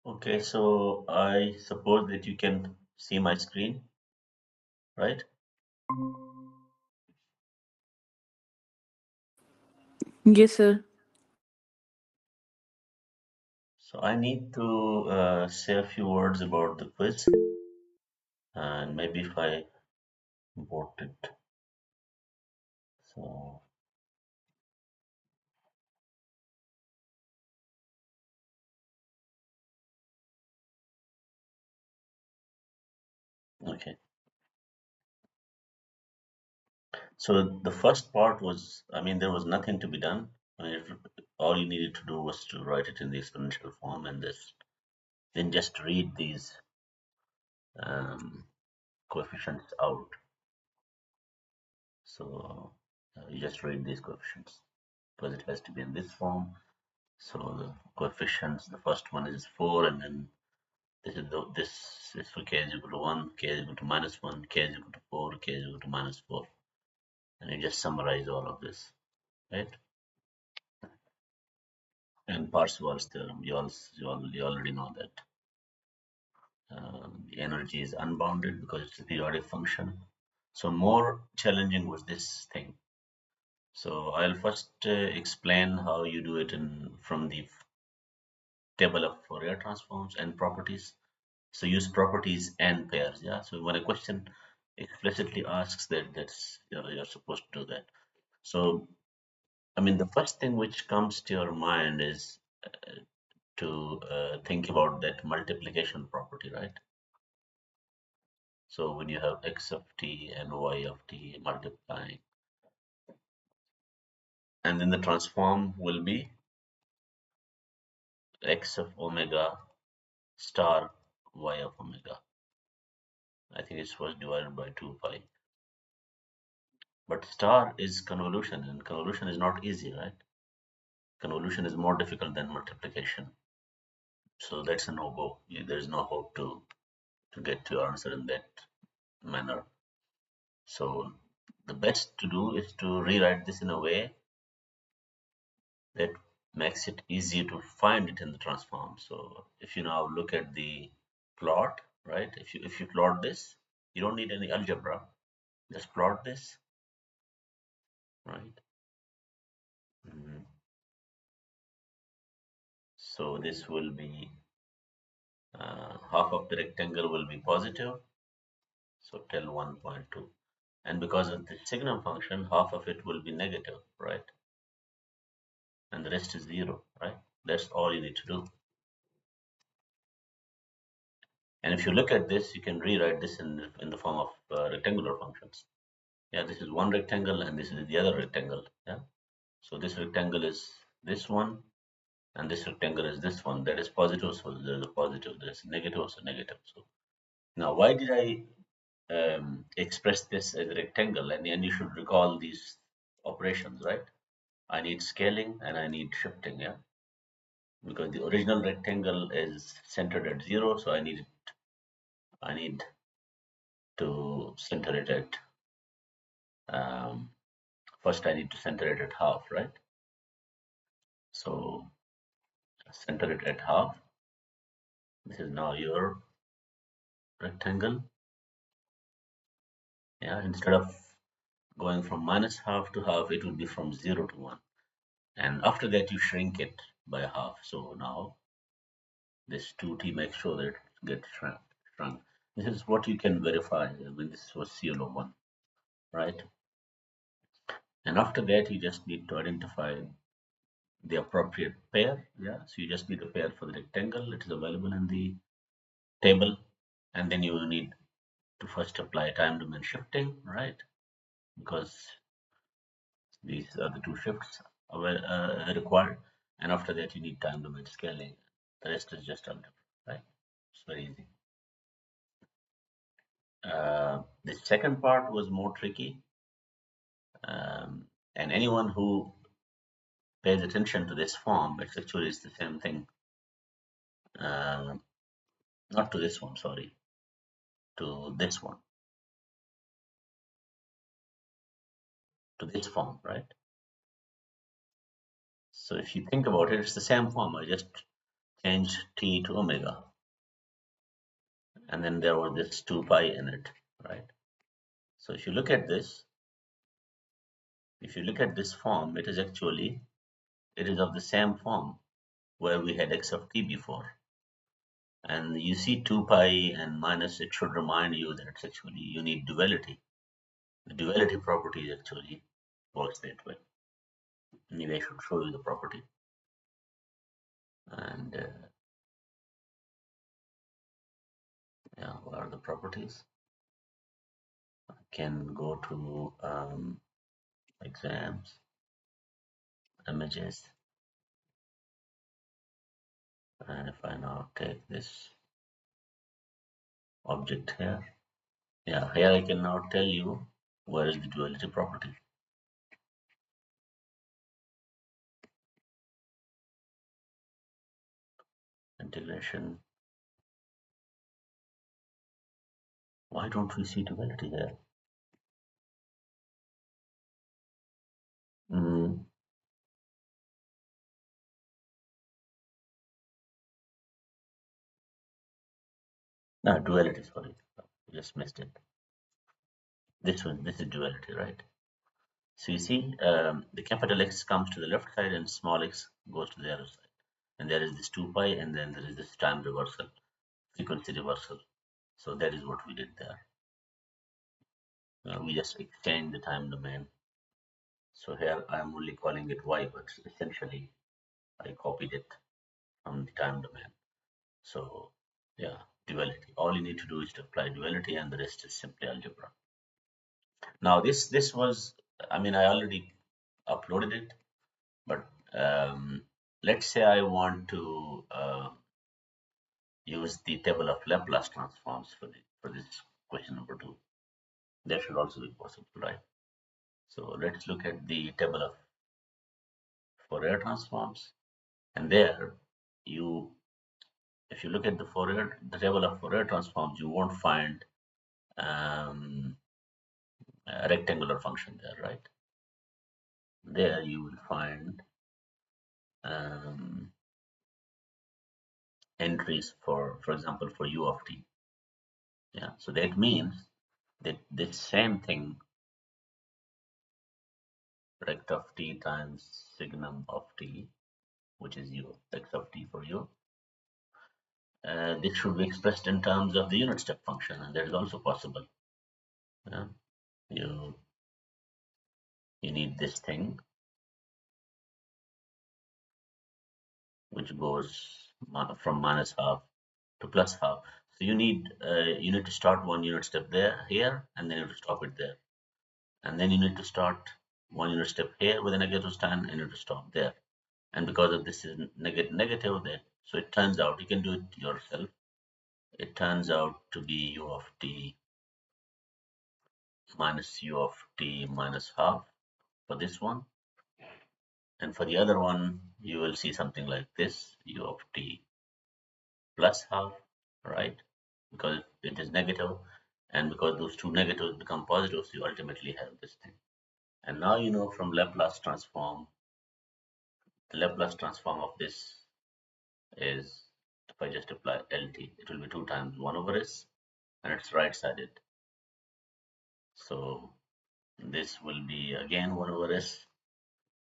Okay, so I suppose that you can see my screen, right? Yes, sir. So I need to say a few words about the quiz, and maybe if I import it. So, okay. So the first part was, I mean, there was nothing to be done. I mean, all you needed to do was to write it in the exponential form and then just read these um, coefficients out. So you just read these coefficients because it has to be in this form. So the coefficients, the first one is 4, and then this is for k is equal to 1, k is equal to minus 1, k is equal to 4, k is equal to minus 4. And you just summarize all of this, right? And Parseval's theorem, you already know that the energy is unbounded because it's a periodic function. So more challenging was this thing. So I'll first explain how you do it from the table of Fourier transforms and properties. So use properties and pairs. Yeah. So when a question explicitly asks that, you're supposed to do that. So I mean, the first thing which comes to your mind is to think about that multiplication property, right? So when you have x of t and y of t multiplying, and then the transform will be x of omega star y of omega. I think it's first divided by 2 pi. But star is convolution, and convolution is not easy, right? Convolution is more difficult than multiplication. So that's a no-go. There's no hope to get to your answer in that manner. So the best to do is to rewrite this in a way that makes it easier to find it in the transform. So if you now look at the plot, right? If you plot this, you don't need any algebra. Just plot this, right? Mhm. So this will be half of the rectangle will be positive, so tell 1.2. And because of the signum function, half of it will be negative, right? And the rest is 0, right? That's all you need to do. And if you look at this, you can rewrite this in the form of rectangular functions. Yeah, this is one rectangle and this is the other rectangle. Yeah. So this rectangle is this one and this rectangle is this one. That is positive, so there's a positive. There's negative, so negative. So now why did I express this as a rectangle? And you should recall these operations, right? I need scaling and I need shifting, yeah? Because the original rectangle is centered at 0, so I need to center it at first I need to center it at half, right? So center it at half. This is now your rectangle. Yeah, instead of going from minus half to half, it will be from 0 to 1. And after that, you shrink it by half. So now this 2t makes sure that it gets shrunk. This is what you can verify when this was CLO1, right? And after that, you just need to identify the appropriate pair. Yeah, so you just need a pair for the rectangle. It is available in the table. And then you need to first apply time domain shifting, right? Because these are the two shifts required. And after that, you need time domain scaling. The rest is just algebra, right? It's very easy. The second part was more tricky. And anyone who pays attention to this form, it's actually the same thing. Uh, Not to this one, sorry, to this one, to this form, right? So if you think about it, it's the same form. I just change t to omega, and then there was this 2 pi in it, right? So if you look at this form, it is actually, it is of the same form where we had x of t before. And you see 2 pi and minus, it should remind you that it's actually, you need duality. The duality property actually works that way. Anyway, I should show you the property. And yeah, what are the properties? I can go to exams, images, and if I now take this object here, yeah, here I can now tell you where is the duality property. Integration. Why don't we see duality here? Mm, no, duality, sorry. I just missed it. This one, this is duality, right? So you see, the capital X comes to the left side and small x goes to the other side. And there is this 2 pi, and then there is this time reversal, frequency reversal. So that is what we did there. We just exchanged the time domain. So here I'm only calling it y, but essentially I copied it from the time domain. So yeah, duality. All you need to do is to apply duality, and the rest is simply algebra. Now this was, I mean, I already uploaded it, but let's say I want to use the table of Laplace transforms for this question number 2. That should also be possible, right? So let's look at the table of Fourier transforms, and there you, if you look at the table of Fourier transforms, you won't find um, a rectangular function there, right? There you will find um, entries for example, for u of t. Yeah, so that means that this same thing, rect of t times signum of t, which is u, x of t for u, this should be expressed in terms of the unit step function, and that is also possible. Yeah? You you need this thing which goes from minus half to plus half. So you need to start one unit step there here, and then you have to stop it there, and then you need to start one unit step here with a negative sign, and you have to stop there. And because of this is negative there, so it turns out, you can do it yourself. It turns out to be u of t minus u of t minus half for this one, and for the other one you will see something like this, u of t plus half, right? Because it is negative, and because those two negatives become positives, you ultimately have this thing. And now you know from Laplace transform, the Laplace transform of this is, if I just apply LT, it will be 2 times 1 over s, and it's right-sided. So this will be again 1 over s,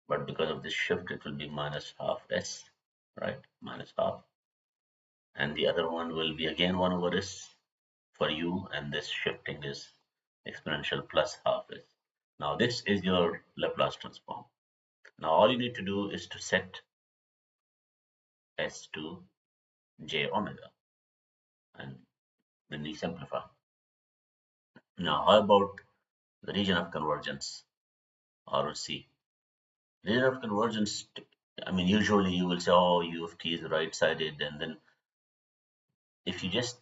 but because of this shift, it will be minus half s, right? Minus half. And the other one will be again 1 over s for u, and this shifting is exponential plus half s. Now this is your Laplace transform. Now all you need to do is to set s to j omega, and then you simplify. Now how about the region of convergence, ROC? Region of convergence, I mean, usually you will say, oh, u of t is right-sided, and then if you just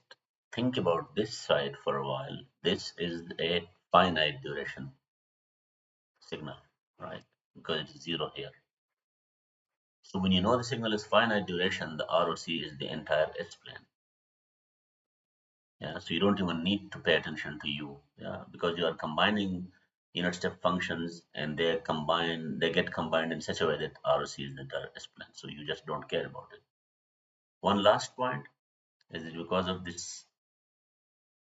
think about this side for a while, this is a finite duration signal, right? Because it's zero here. So when you know the signal is finite duration, the ROC is the entire S-plane. Yeah, so you don't even need to pay attention to u, yeah, because you are combining unit step functions, and they get combined in such a way that ROC is the entire S-plane. So you just don't care about it. One last point is that because of this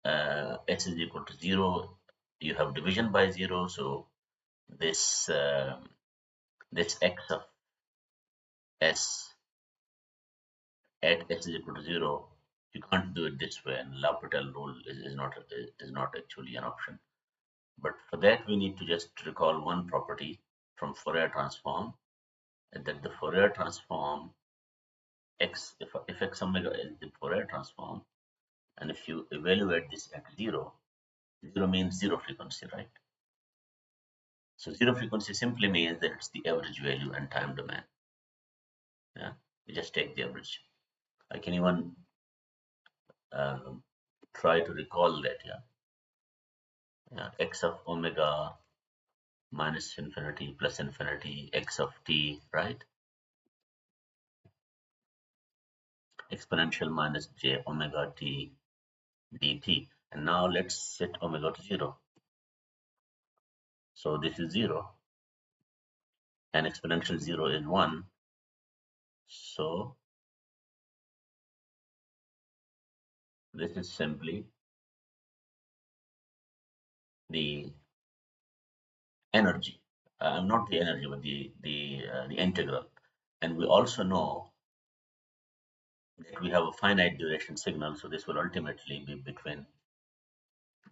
s is equal to 0, you have division by 0, so this this x of s at s is equal to 0, you can't do it this way, and L'Hopital rule is not actually an option. But for that, we need to just recall one property from Fourier transform, and that the Fourier transform x, if x omega is the Fourier transform, and if you evaluate this at 0, 0 means zero frequency, right? So zero frequency simply means that it's the average value and time domain. Yeah, you just take the average. I can even try to recall that. Yeah, x of omega minus infinity plus infinity, x of t, right? Exponential minus j omega t dt. And now let's set omega to 0. So this is 0, and exponential 0 is 1. So this is simply the energy, not the energy, but the integral. And we also know that we have a finite duration signal, so this will ultimately be between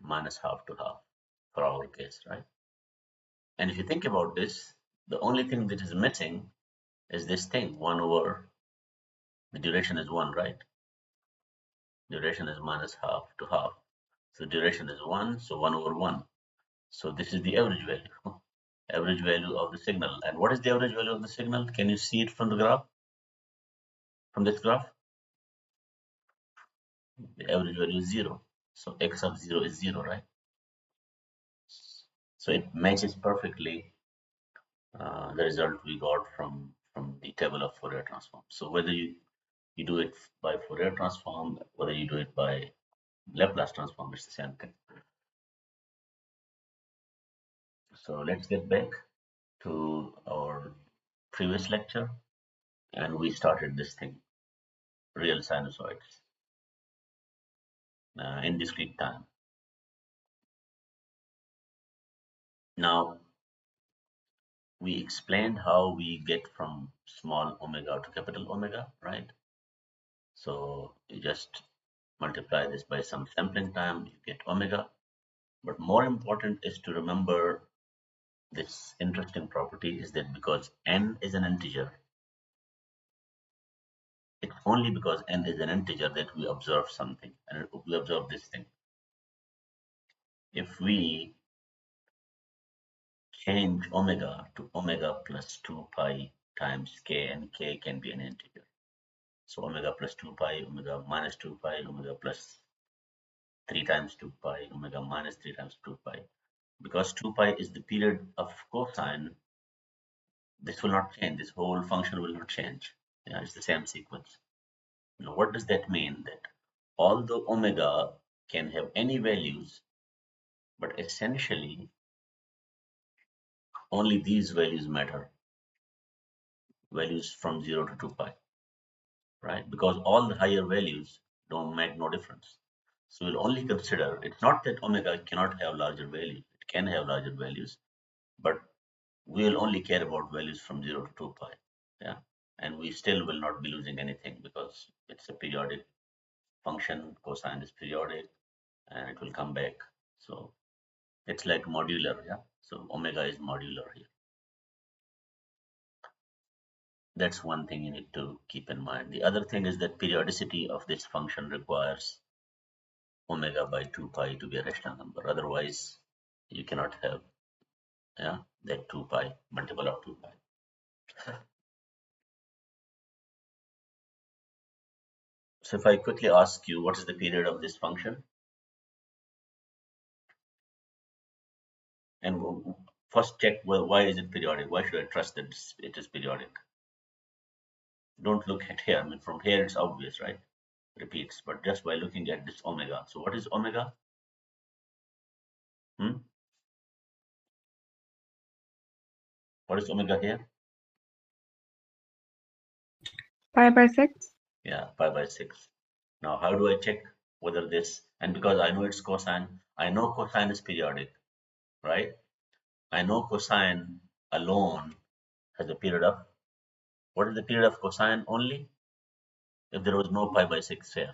minus half to half for our case, right? And if you think about this, the only thing that is missing is this thing, 1 over, the duration is 1, right? Duration is minus half to half. So duration is 1, so 1 over 1. So this is the average value, average value of the signal. And what is the average value of the signal? Can you see it from the graph, from this graph? The average value is 0. So x of 0 is 0, right? So it matches perfectly the result we got from the table of Fourier transform. So whether you do it by Fourier transform, whether you do it by Laplace transform, it's the same thing. So let's get back to our previous lecture, and we started this thing, real sinusoids in discrete time. Now we explained how we get from small omega to capital omega, right? So you just multiply this by some sampling time, you get omega. But more important is to remember this interesting property is that because n is an integer, it's only because n is an integer that we observe something, and we observe this thing. If we change omega to omega plus 2 pi times k, and k can be an integer. So omega plus 2 pi, omega minus 2 pi, omega plus 3 times 2 pi, omega minus 3 times 2 pi. Because 2 pi is the period of cosine, this will not change. This whole function will not change. Yeah, it's the same sequence. Now, what does that mean? That although omega can have any values, but essentially only these values matter, values from 0 to 2 pi, right? Because all the higher values don't make no difference. So we'll only consider, it's not that omega cannot have larger values, it can have larger values, but we will only care about values from 0 to 2 pi. Yeah, and we still will not be losing anything because it's a periodic function, cosine is periodic, and it will come back. So it's like modular. Yeah, so omega is modular here. That's one thing you need to keep in mind. The other thing is that periodicity of this function requires omega by 2 pi to be a rational number. Otherwise, you cannot have that 2 pi, multiple of 2 pi. So if I quickly ask you, what is the period of this function? And first check, well, why is it periodic? Why should I trust that it is periodic? Don't look at here. I mean, from here it's obvious, right? Repeats, but just by looking at this omega. So what is omega? What is omega here? Pi by 6. Yeah, pi by 6. Now, how do I check whether this, and because I know it's cosine, I know cosine is periodic, right? I know cosine alone has a period of, what is the period of cosine only? If there was no pi by 6 here.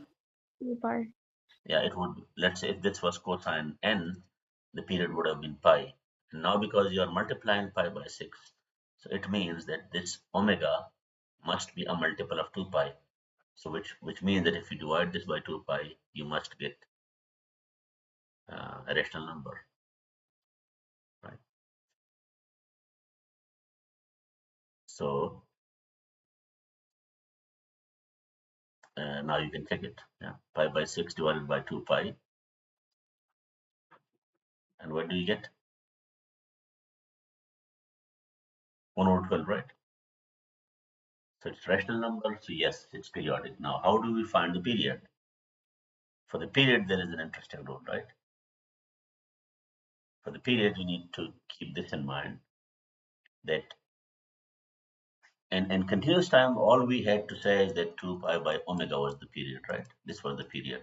2 pi. Yeah, it would, let's say if this was cosine n, the period would have been pi. And now because you are multiplying pi by 6, so it means that this omega must be a multiple of 2 pi. So which means that if you divide this by 2 pi, you must get a rational number, right? So now you can check it. Yeah, pi by 6 divided by 2 pi, and what do you get? 1 over 12, right? So it's rational number. So yes, it's periodic. Now, how do we find the period? For the period, there is an interesting rule, right? For the period, you need to keep this in mind that in continuous time, all we had to say is that 2 pi by omega was the period, right? This was the period.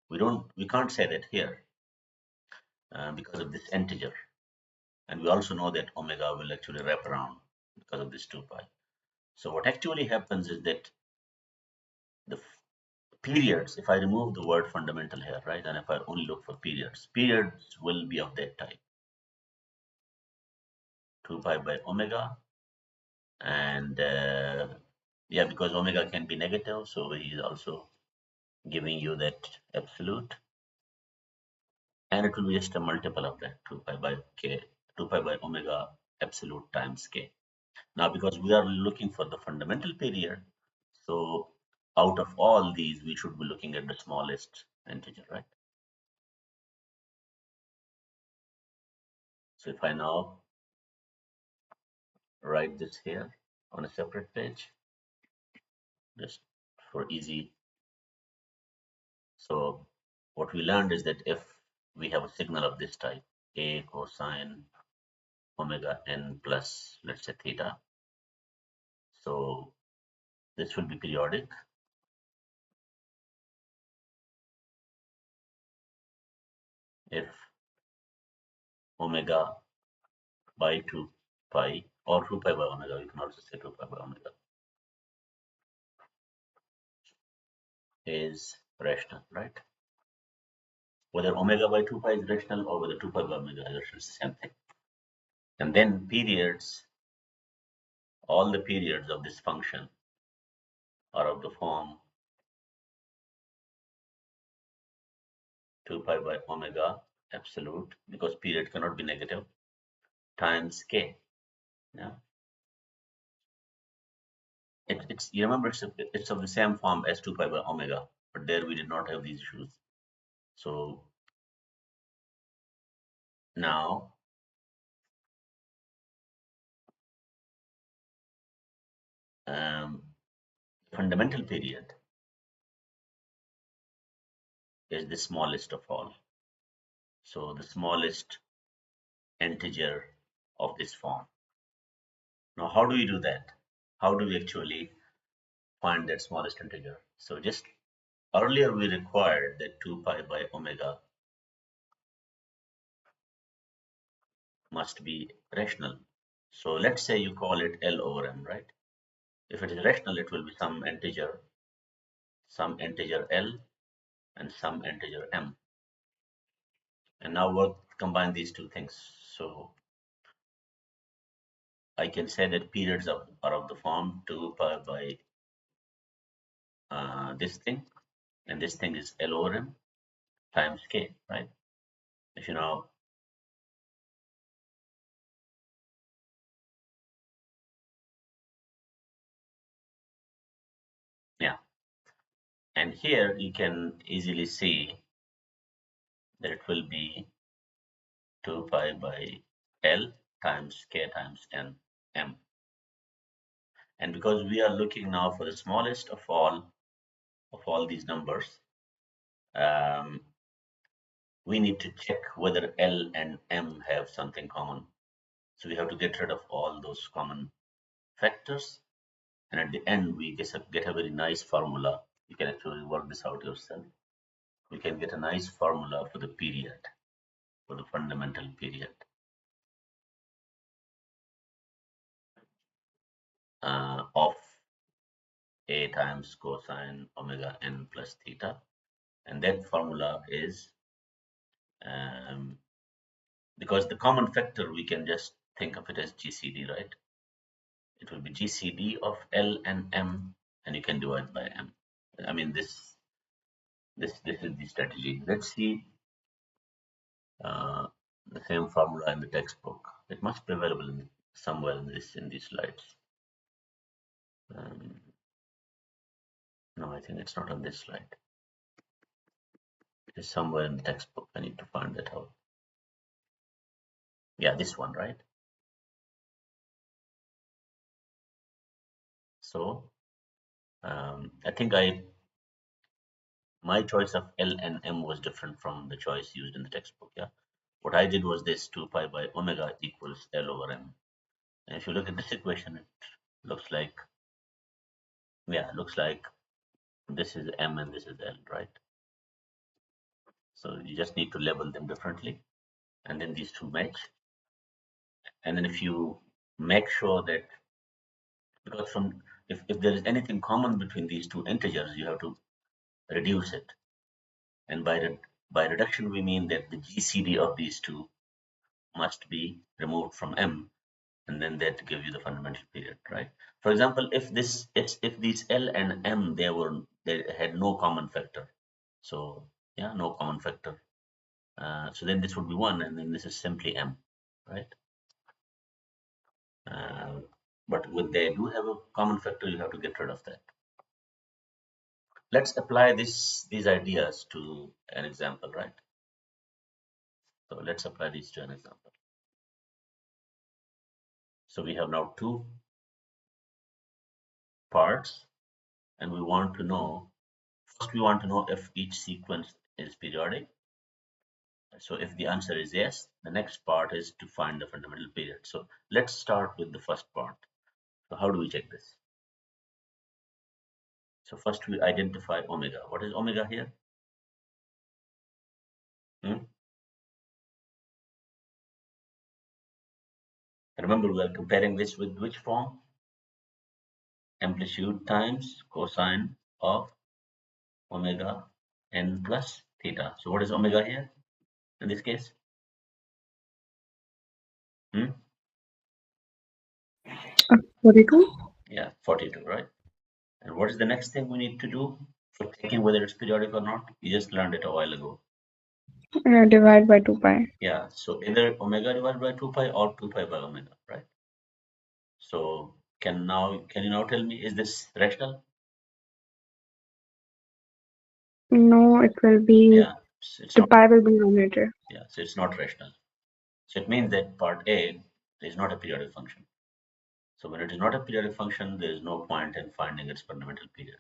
We can't say that here because of this integer. And we also know that omega will actually wrap around because of this 2 pi. So what actually happens is that the periods, if I remove the word fundamental here, right, and if I only look for periods, periods will be of that type. 2 pi by omega, and yeah, because omega can be negative, so he is also giving you that absolute, and it will be just a multiple of that 2 pi by k, 2 pi by omega absolute times k. Now, because we are looking for the fundamental period, so out of all these, we should be looking at the smallest integer, right? So if I now write this here on a separate page, just for easy. So what we learned is that if we have a signal of this type, a cosine omega n plus, let's say, theta, so this will be periodic if omega by 2 pi or 2 pi by omega, you can also say 2 pi by omega, is rational, right? Whether omega by 2 pi is rational or whether 2 pi by omega is rational, it's the same thing. And then periods, all the periods of this function are of the form 2 pi by omega absolute, because period cannot be negative, times k. Yeah, it's you remember it's of the same form as 2 pi by omega, but there we did not have these issues. So now fundamental period is the smallest of all. So the smallest integer of this form. Now, how do we do that? How do we actually find that smallest integer? So just earlier we required that 2 pi by omega must be rational. So let's say you call it L over M, right? If it is rational, it will be some integer L and some integer M. And now we'll combine these two things. So I can say that periods are of the form 2 pi by this thing, and this thing is L over M times K, right? If you now yeah, and here you can easily see that it will be 2 pi by L times K times N M. And because we are looking now for the smallest of all these numbers, um, we need to check whether L and M have something common. So we have to get rid of all those common factors. And at the end, we get a very nice formula You can actually work this out yourself. We can get a nice formula for the period, for the fundamental period. Of A times cosine omega n plus theta. And that formula is, um, because the common factor, we can just think of it as GCD, right? It will be GCD of L and M, and you can divide by M. I mean, this is the strategy. Let's see uh, the same formula in the textbook. It must be available somewhere in these slides. Um, no, I think it's not on this slide. It is somewhere in the textbook. I need to find that out. Yeah, this one, right? So I think my choice of L and M was different from the choice used in the textbook. Yeah, what I did was this: 2 pi by omega equals L over M. And if you look at this equation, it looks like, yeah, it looks like this is M and this is L, right? So you just need to label them differently, and then these two match. And then if you make sure that, because if there is anything common between these two integers, you have to reduce it. And by reduction, we mean that the GCD of these two must be removed from M, and then that gives you the fundamental period, right? For example, if these L and M, they had no common factor, so yeah, no common factor. So then this would be 1, and then this is simply M, right? Uh, but when they do have a common factor, you have to get rid of that. Let's apply these ideas to an example, right? So let's apply these to an example. So we have now two parts, and we want to know, first we want to know if each sequence is periodic. So if the answer is yes, the next part is to find the fundamental period. So let's start with the first part. So how do we check this? So first we identify omega. What is omega here? Hmm? Remember, we are comparing this with which form? Amplitude times cosine of omega n plus theta. So what is omega here in this case? Hmm? 42? Yeah, 42, right? And what is the next thing we need to do for checking whether it's periodic or not? You just learned it a while ago. Divide by 2 pi. Yeah, so either omega divided by 2 pi or 2 pi by omega, right? So can you now tell me, is this rational? No, it will be, Yeah, it's the not. pi will be numerator. Yeah, so it's not rational. So it means that part A is not a periodic function. So when it is not a periodic function, there is no point in finding its fundamental period.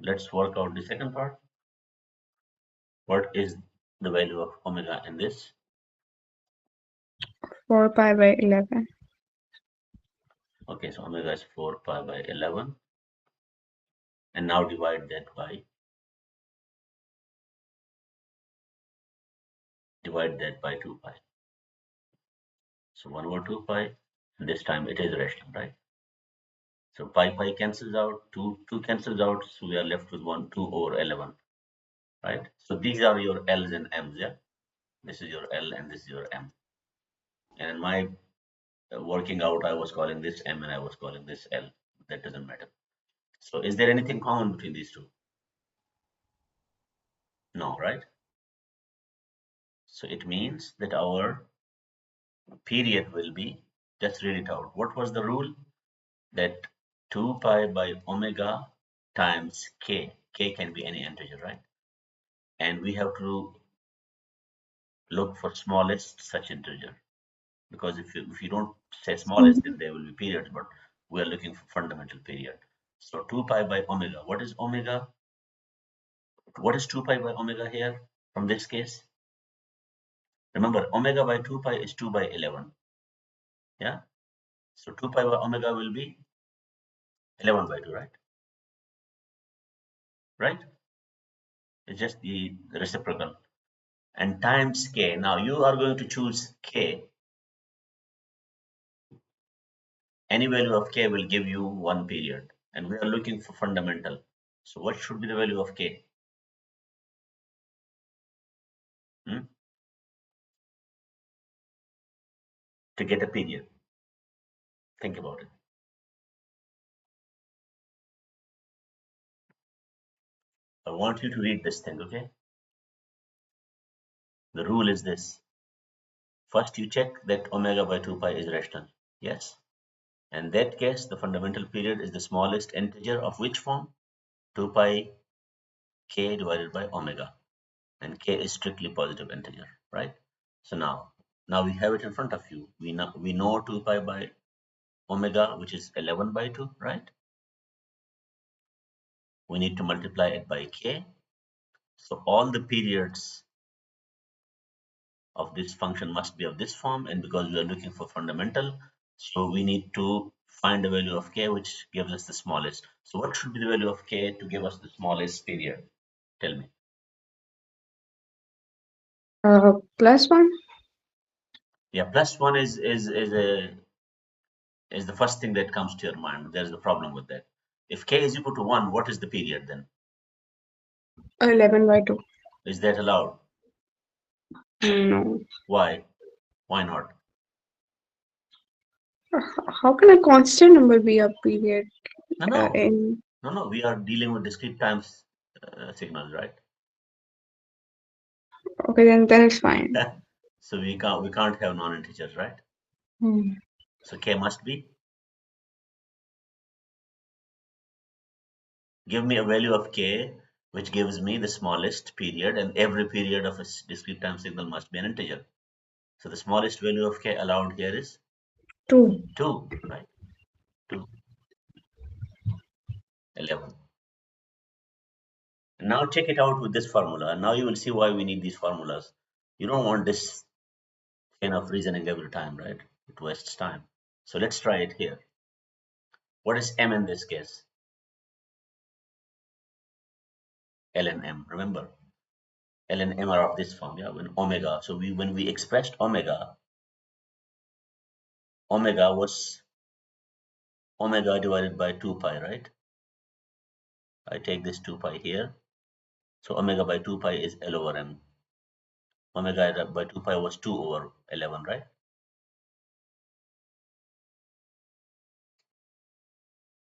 Let's work out the second part. What is the value of omega in this? 4 pi by 11. Okay, so omega is 4 pi by 11. And now divide that by 2 pi. So 1 over 2 pi, and this time it is rational, right? So pi cancels out, 2 cancels out, so we are left with 2 over 11, right? So these are your L's and M's, yeah? This is your L and this is your M. And in my working out, I was calling this M and I was calling this L. That doesn't matter. So is there anything common between these two? No, right? So it means that our period will be, just read it out. What was the rule? That 2 pi by omega times k. K can be any integer, right? And we have to look for smallest such integer, because if you don't say smallest, then there will be periods, but we are looking for fundamental period. So 2 pi by omega. What is omega? What is 2 pi by omega here from this case? Remember, omega by 2 pi is 2 by 11. Yeah. So 2 pi by omega will be 11 by 2, right? right? It's just the reciprocal. And times k. Now you are going to choose k. Any value of k will give you one period. And we are looking for fundamental. So what should be the value of k? Hmm? To get a period. Think about it. I want you to read this thing, okay? The rule is this. First, you check that omega by 2 pi is rational. Yes. In that case, the fundamental period is the smallest integer of which form? 2 pi k divided by omega. And k is strictly positive integer, right? So now we have it in front of you. We know 2 pi by omega, which is 11 by 2, right? We need to multiply it by k. So all the periods of this function must be of this form, and because we are looking for fundamental, so we need to find the value of k which gives us the smallest. So what should be the value of k to give us the smallest period? Tell me. Plus 1. Yeah, plus one is the first thing that comes to your mind. There's the problem with that. If k is equal to 1, what is the period then? 11 by 2. Is that allowed? No. Why? Why not? How can a constant number be a period No, no, in. no. We are dealing with discrete times signals, right? Okay, then it's fine. So we can't have non-integers, right? Hmm. So k must be. Give me a value of k which gives me the smallest period, and every period of a discrete time signal must be an integer. So the smallest value of k allowed here is 2. 2, right? 2, 11. And now check it out with this formula. And now you will see why we need these formulas. You don't want this kind of reasoning every time, right? It wastes time. So let's try it here. What is m in this case? Ln m. Remember, ln m are of this form, yeah, when omega. So when we expressed omega, omega was omega divided by 2 pi, right? I take this 2 pi here. So omega by 2 pi is L over m. Omega by 2 pi was 2 over 11, right?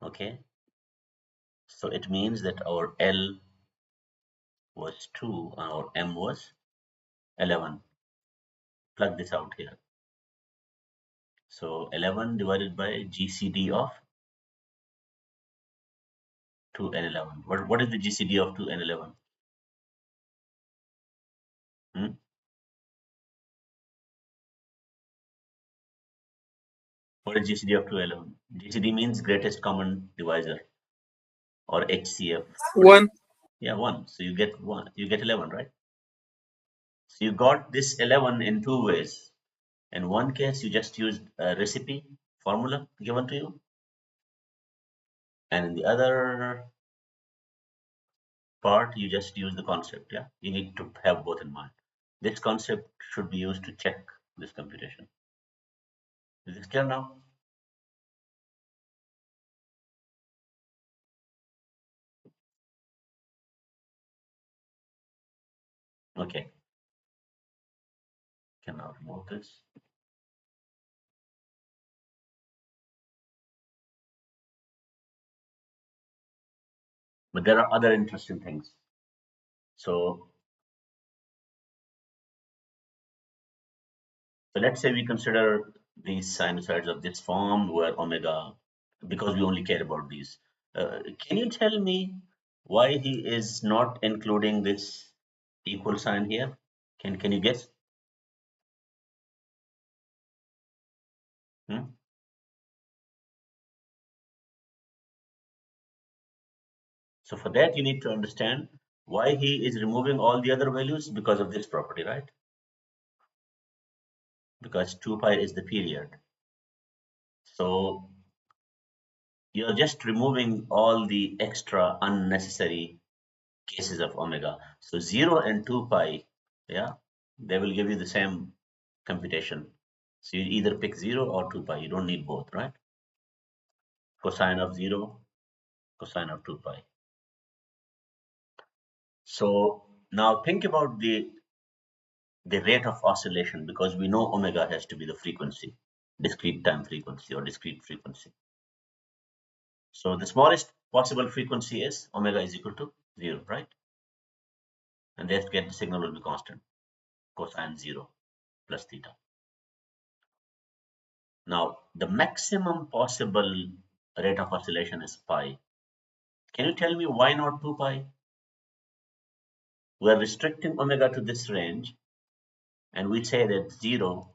Okay. So it means that our L was 2 and our m was 11. Plug this out here. So 11 divided by GCD of 2 and 11. What is the GCD of 2 and 11? Hmm? What is GCD of 2 and 11? GCD means greatest common divisor, or HCF. What is? One. Yeah, 1. So you get 1. You get 11, right? So you got this 11 in two ways. In one case, you just used a recipe formula given to you, and in the other part, you just use the concept. Yeah, you need to have both in mind. This concept should be used to check this computation. Is it clear now? Okay, can now remove this. But there are other interesting things. So, so let's say we consider these sinusoids of this form where omega, because we only care about these. Can you tell me why he is not including this equal sign here? Can you guess? Hmm? So for that, you need to understand why he is removing all the other values because of this property, right? Because 2 pi is the period. So you're just removing all the extra unnecessary cases of omega. So 0 and 2 pi, yeah, they will give you the same computation. So you either pick 0 or 2 pi. You don't need both, right? Cosine of 0, cosine of 2 pi. So now think about the rate of oscillation, because we know omega has to be the frequency, discrete time frequency or discrete frequency. So the smallest possible frequency is omega is equal to 0, right? And let's get the signal will be constant, cosine 0 plus theta. Now, the maximum possible rate of oscillation is pi. Can you tell me why not 2 pi? We are restricting omega to this range, and we say that 0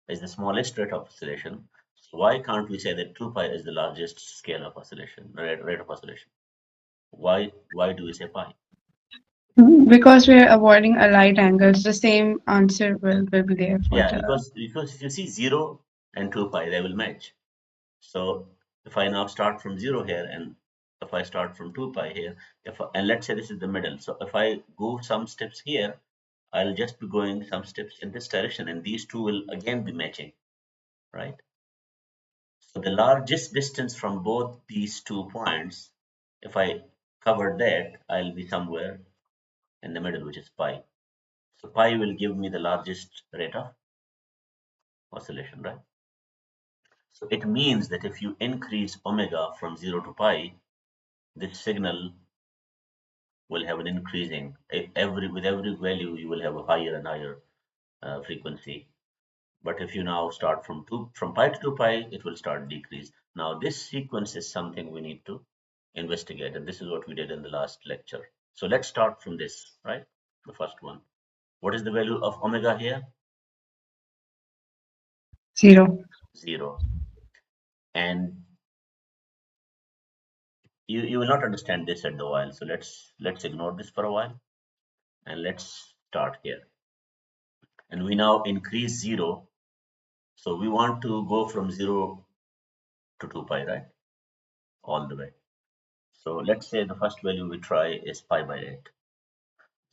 is the smallest rate of oscillation. So why can't we say that 2 pi is the largest scale of oscillation, rate of oscillation? Why do we say pi? Because we're avoiding aligned angles, the same answer will be there for Yeah, the because if you see 0 and 2 pi, they will match. So if I now start from 0 here, and if I start from 2 pi here, and let's say this is the middle. So if I go some steps here, I'll just be going some steps in this direction, and these two will again be matching, right? So the largest distance from both these 2 points, if I cover that, I'll be somewhere in the middle, which is pi. So pi will give me the largest rate of oscillation, right? So it means that if you increase omega from 0 to pi, this signal will have an increasing, with every value you will have a higher and higher frequency. But if you now start from pi to 2 pi, it will start decrease. Now this sequence is something we need to investigate, and this is what we did in the last lecture. So let's start from this, right? The first one. What is the value of omega here? 0. 0. And you will not understand this at the while. So let's ignore this for a while, and let's start here. And we now increase 0. So we want to go from 0 to 2 pi, right? All the way. So let's say the first value we try is pi by 8.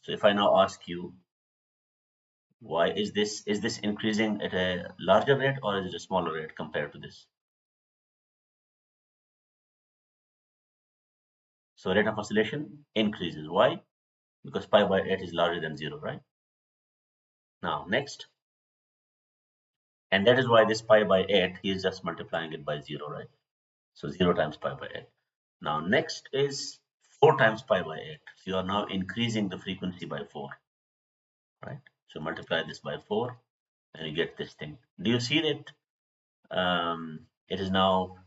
So if I now ask you, why is this increasing at a larger rate, or is it a smaller rate compared to this? So rate of oscillation increases. Why? Because pi by 8 is larger than 0, right? Now next, and that is why this pi by 8, he is just multiplying it by 0, right? So 0 times pi by 8. Now next is 4 times pi by 8. So you are now increasing the frequency by 4, right? So multiply this by 4 and you get this thing. Do you see that it is now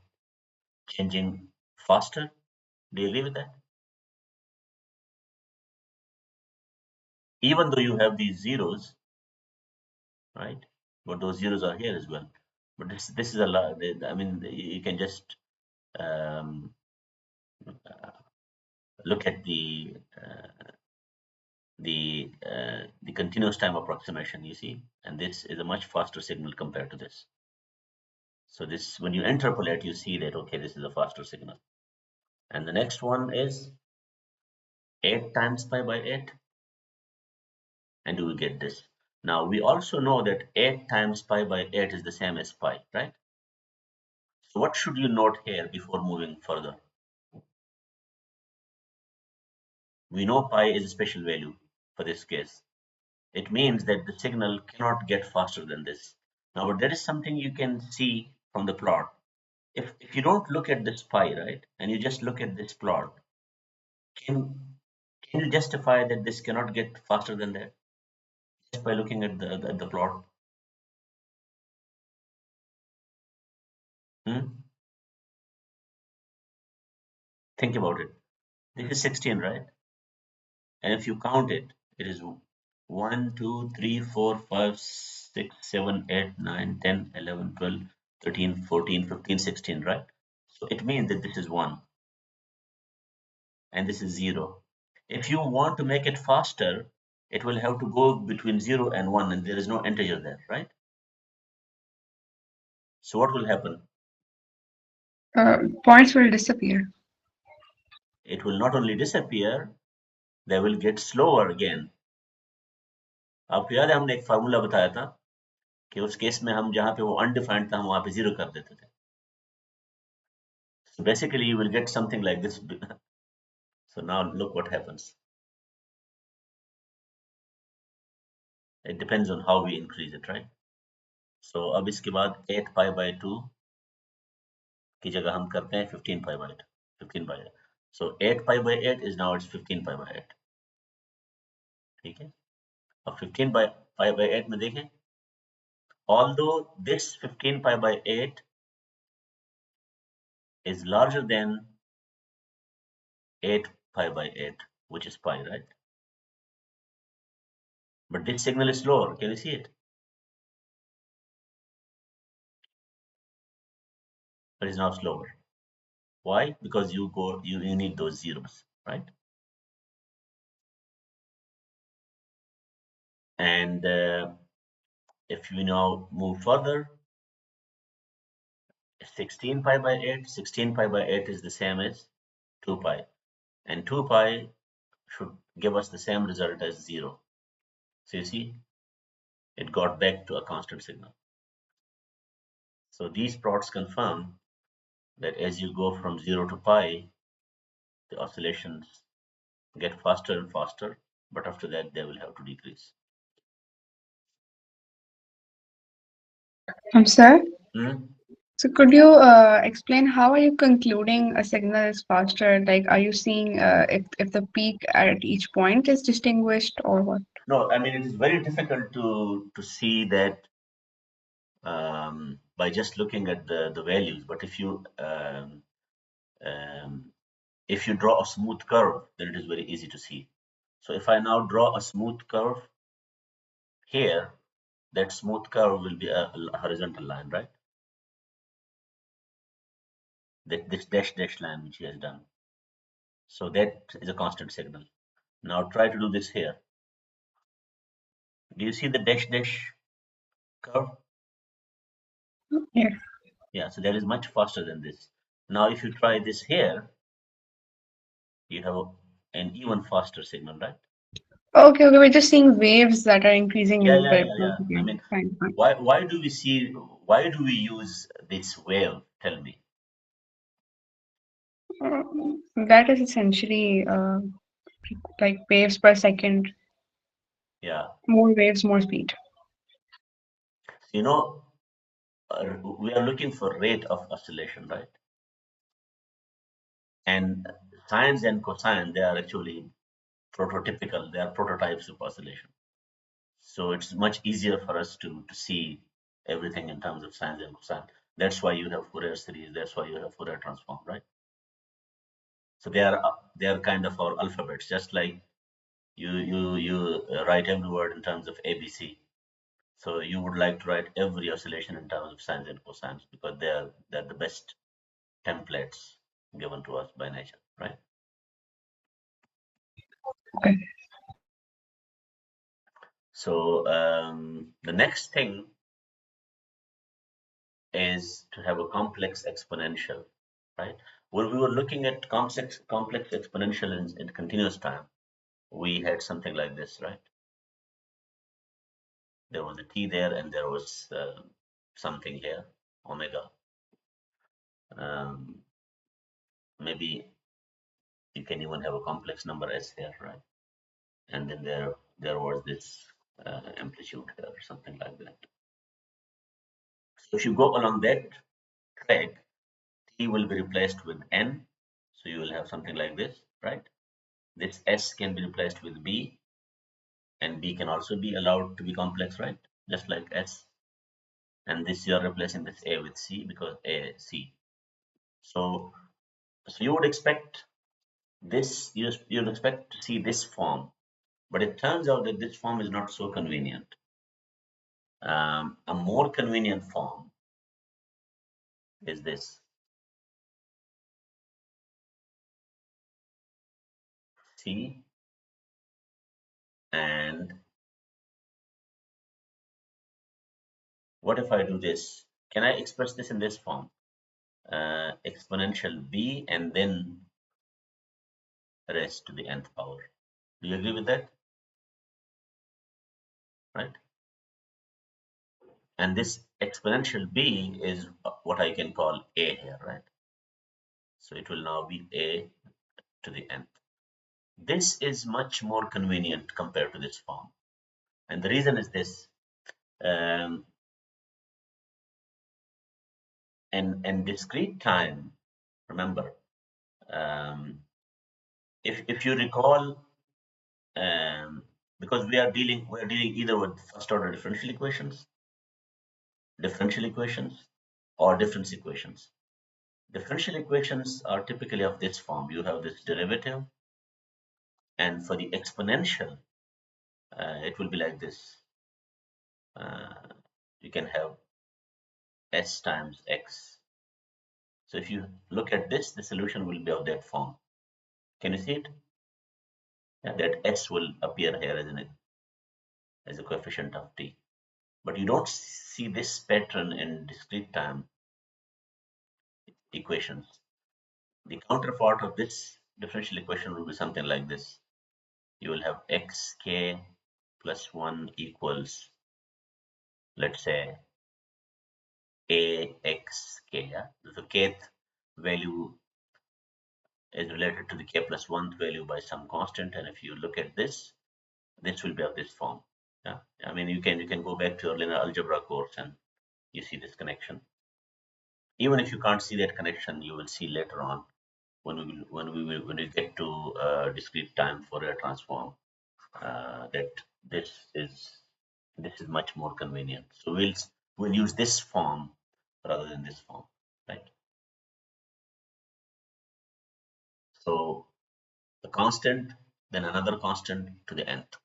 changing faster? Do you agree with that? Even though you have these zeros, right? But those zeros are here as well. But this is a lot. I mean, you can just um, look at the continuous time approximation. You see, and this is a much faster signal compared to this. So this, when you interpolate, you see that okay, this is a faster signal. And the next one is 8 times pi by 8, and you will get this. Now we also know that 8 times pi by 8 is the same as pi, right? So what should you note here before moving further? We know pi is a special value for this case. It means that the signal cannot get faster than this. Now, but there is something you can see from the plot. If you don't look at this pi, right, and you just look at this plot, can can you justify that this cannot get faster than that just by looking at the plot? Hmm? Think about it. This is 16, right? And if you count it, it is 1, 2, 3, 4, 5, 6, 7, 8, 9, 10, 11, 12, 13, 14, 15, 16, right? So it means that this is 1 and this is 0. If you want to make it faster, it will have to go between 0 and 1, and there is no integer there, right? So what will happen? Points will disappear. it will not only disappear, they will get slower again. आपको याद है हमने एक formula बताया था कि उस case में हम जहां पे वो अनडिफाइंड था हम वहां पे जीरो कर देते थे. So basically you will get something like this. So now look what happens. It depends on how we increase it, right? So अब इसके बाद 8 pi by 2 की जगह हम करते हैं 15 pi by 8. 15 by 8. So 8 pi by 8 is now it's 15 pi by 8. ठीक है. अब 15 pi by 8 में देखें, although this 15 pi by 8 is larger than 8 pi by 8, which is pi, right? But this signal is slower. Can you see it? It is now slower. Why? Because you need those zeros, right? And if you now move further, 16 pi by 8, 16 pi by 8 is the same as 2 pi. And 2 pi should give us the same result as 0. So you see, it got back to a constant signal. So these plots confirm that as you go from 0 to pi, the oscillations get faster and faster, but after that they will have to decrease. I'm sorry. Hmm? So could you explain how are you concluding a signal is faster? Like, are you seeing if the peak at each point is distinguished or what? No, I mean it is very difficult to see that by just looking at the values. But um, if you draw a smooth curve, then it is very easy to see. So if I now draw a smooth curve here, that smooth curve will be a horizontal line, right? This dash line which he has done. So that is a constant signal. Now try to do this here. Do you see the dash curve? Yeah. Yeah, so that is much faster than this. Now if you try this here, you have an even faster signal, right? Okay, okay. We're just seeing waves that are increasing Yeah, in yeah, yeah, yeah. I velocity. mean, Fine, fine. why do we use this wave? Tell me. That is essentially like waves per second. Yeah, More waves, more speed. you know, we are looking for rate of oscillation, right? And sines and cosine, they are actually prototypical. They are prototypes of oscillation. So it's much easier for us to see everything in terms of sines and cosine. That's why you have Fourier series. That's why you have Fourier transform, right? So they are kind of our alphabets, just like you write every word in terms of ABC. So you would like to write every oscillation in terms of sines and cosines because they're the best templates given to us by nature, right? Okay. So the next thing is to have a complex exponential, right? When we were looking at complex exponential in continuous time, we had something like this, right? There was a t there, and there was something here, omega. Um, maybe you can even have a complex number s here, right? And then there was this amplitude here, or something like that. So if you go along that track, t will be replaced with n, so you will have something like this, right? This s can be replaced with b, and b can also be allowed to be complex, right? Just like s. And this you are replacing this a with c because a c. So you would expect this, you'd expect to see this form, but it turns out that this form is not so convenient. A more convenient form is this. C, and what if I do this? Can I express this in this form? Exponential b and then raised to the nth power. Do you agree with that? Right? And this exponential b is what I can call a here, right? So it will now be a to the nth. This is much more convenient compared to this form. And the reason is this. Um, in discrete time, remember, um, if you recall, um, because we're dealing either with first order differential equations, or difference equations. Differential equations are typically of this form. You have this derivative, and for the exponential, it will be like this. Uh, you can have s times x. So if you look at this, the solution will be of that form. Can you see it? Yeah, that s will appear here as a coefficient of t. But you don't see this pattern in discrete time equations. The counterpart of this differential equation will be something like this. You will have xk plus 1 equals, let's say, axk. Yeah? The kth value is related to the k plus 1th value by some constant. And if you look at this, this will be of this form. Yeah? I mean, you can go back to your linear algebra course and you see this connection. Even if you can't see that connection, you will see later on when we get to discrete time Fourier transform, that this is this is much more convenient. So we'll use this form rather than this form, right? So a constant, then another constant to the nth.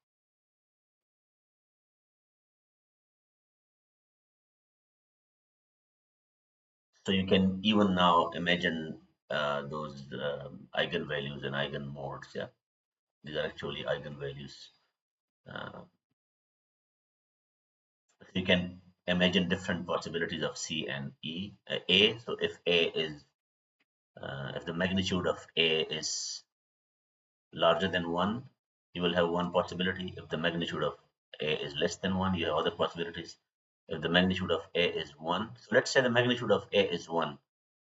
So you can even now imagine those eigenvalues and eigenmodes. Yeah, these are actually eigenvalues. Uh, you can imagine different possibilities of C and A. So if the magnitude of A is larger than 1, you will have one possibility. If the magnitude of A is less than 1, you have other possibilities. If the magnitude of A is 1, so let's say the magnitude of A is 1,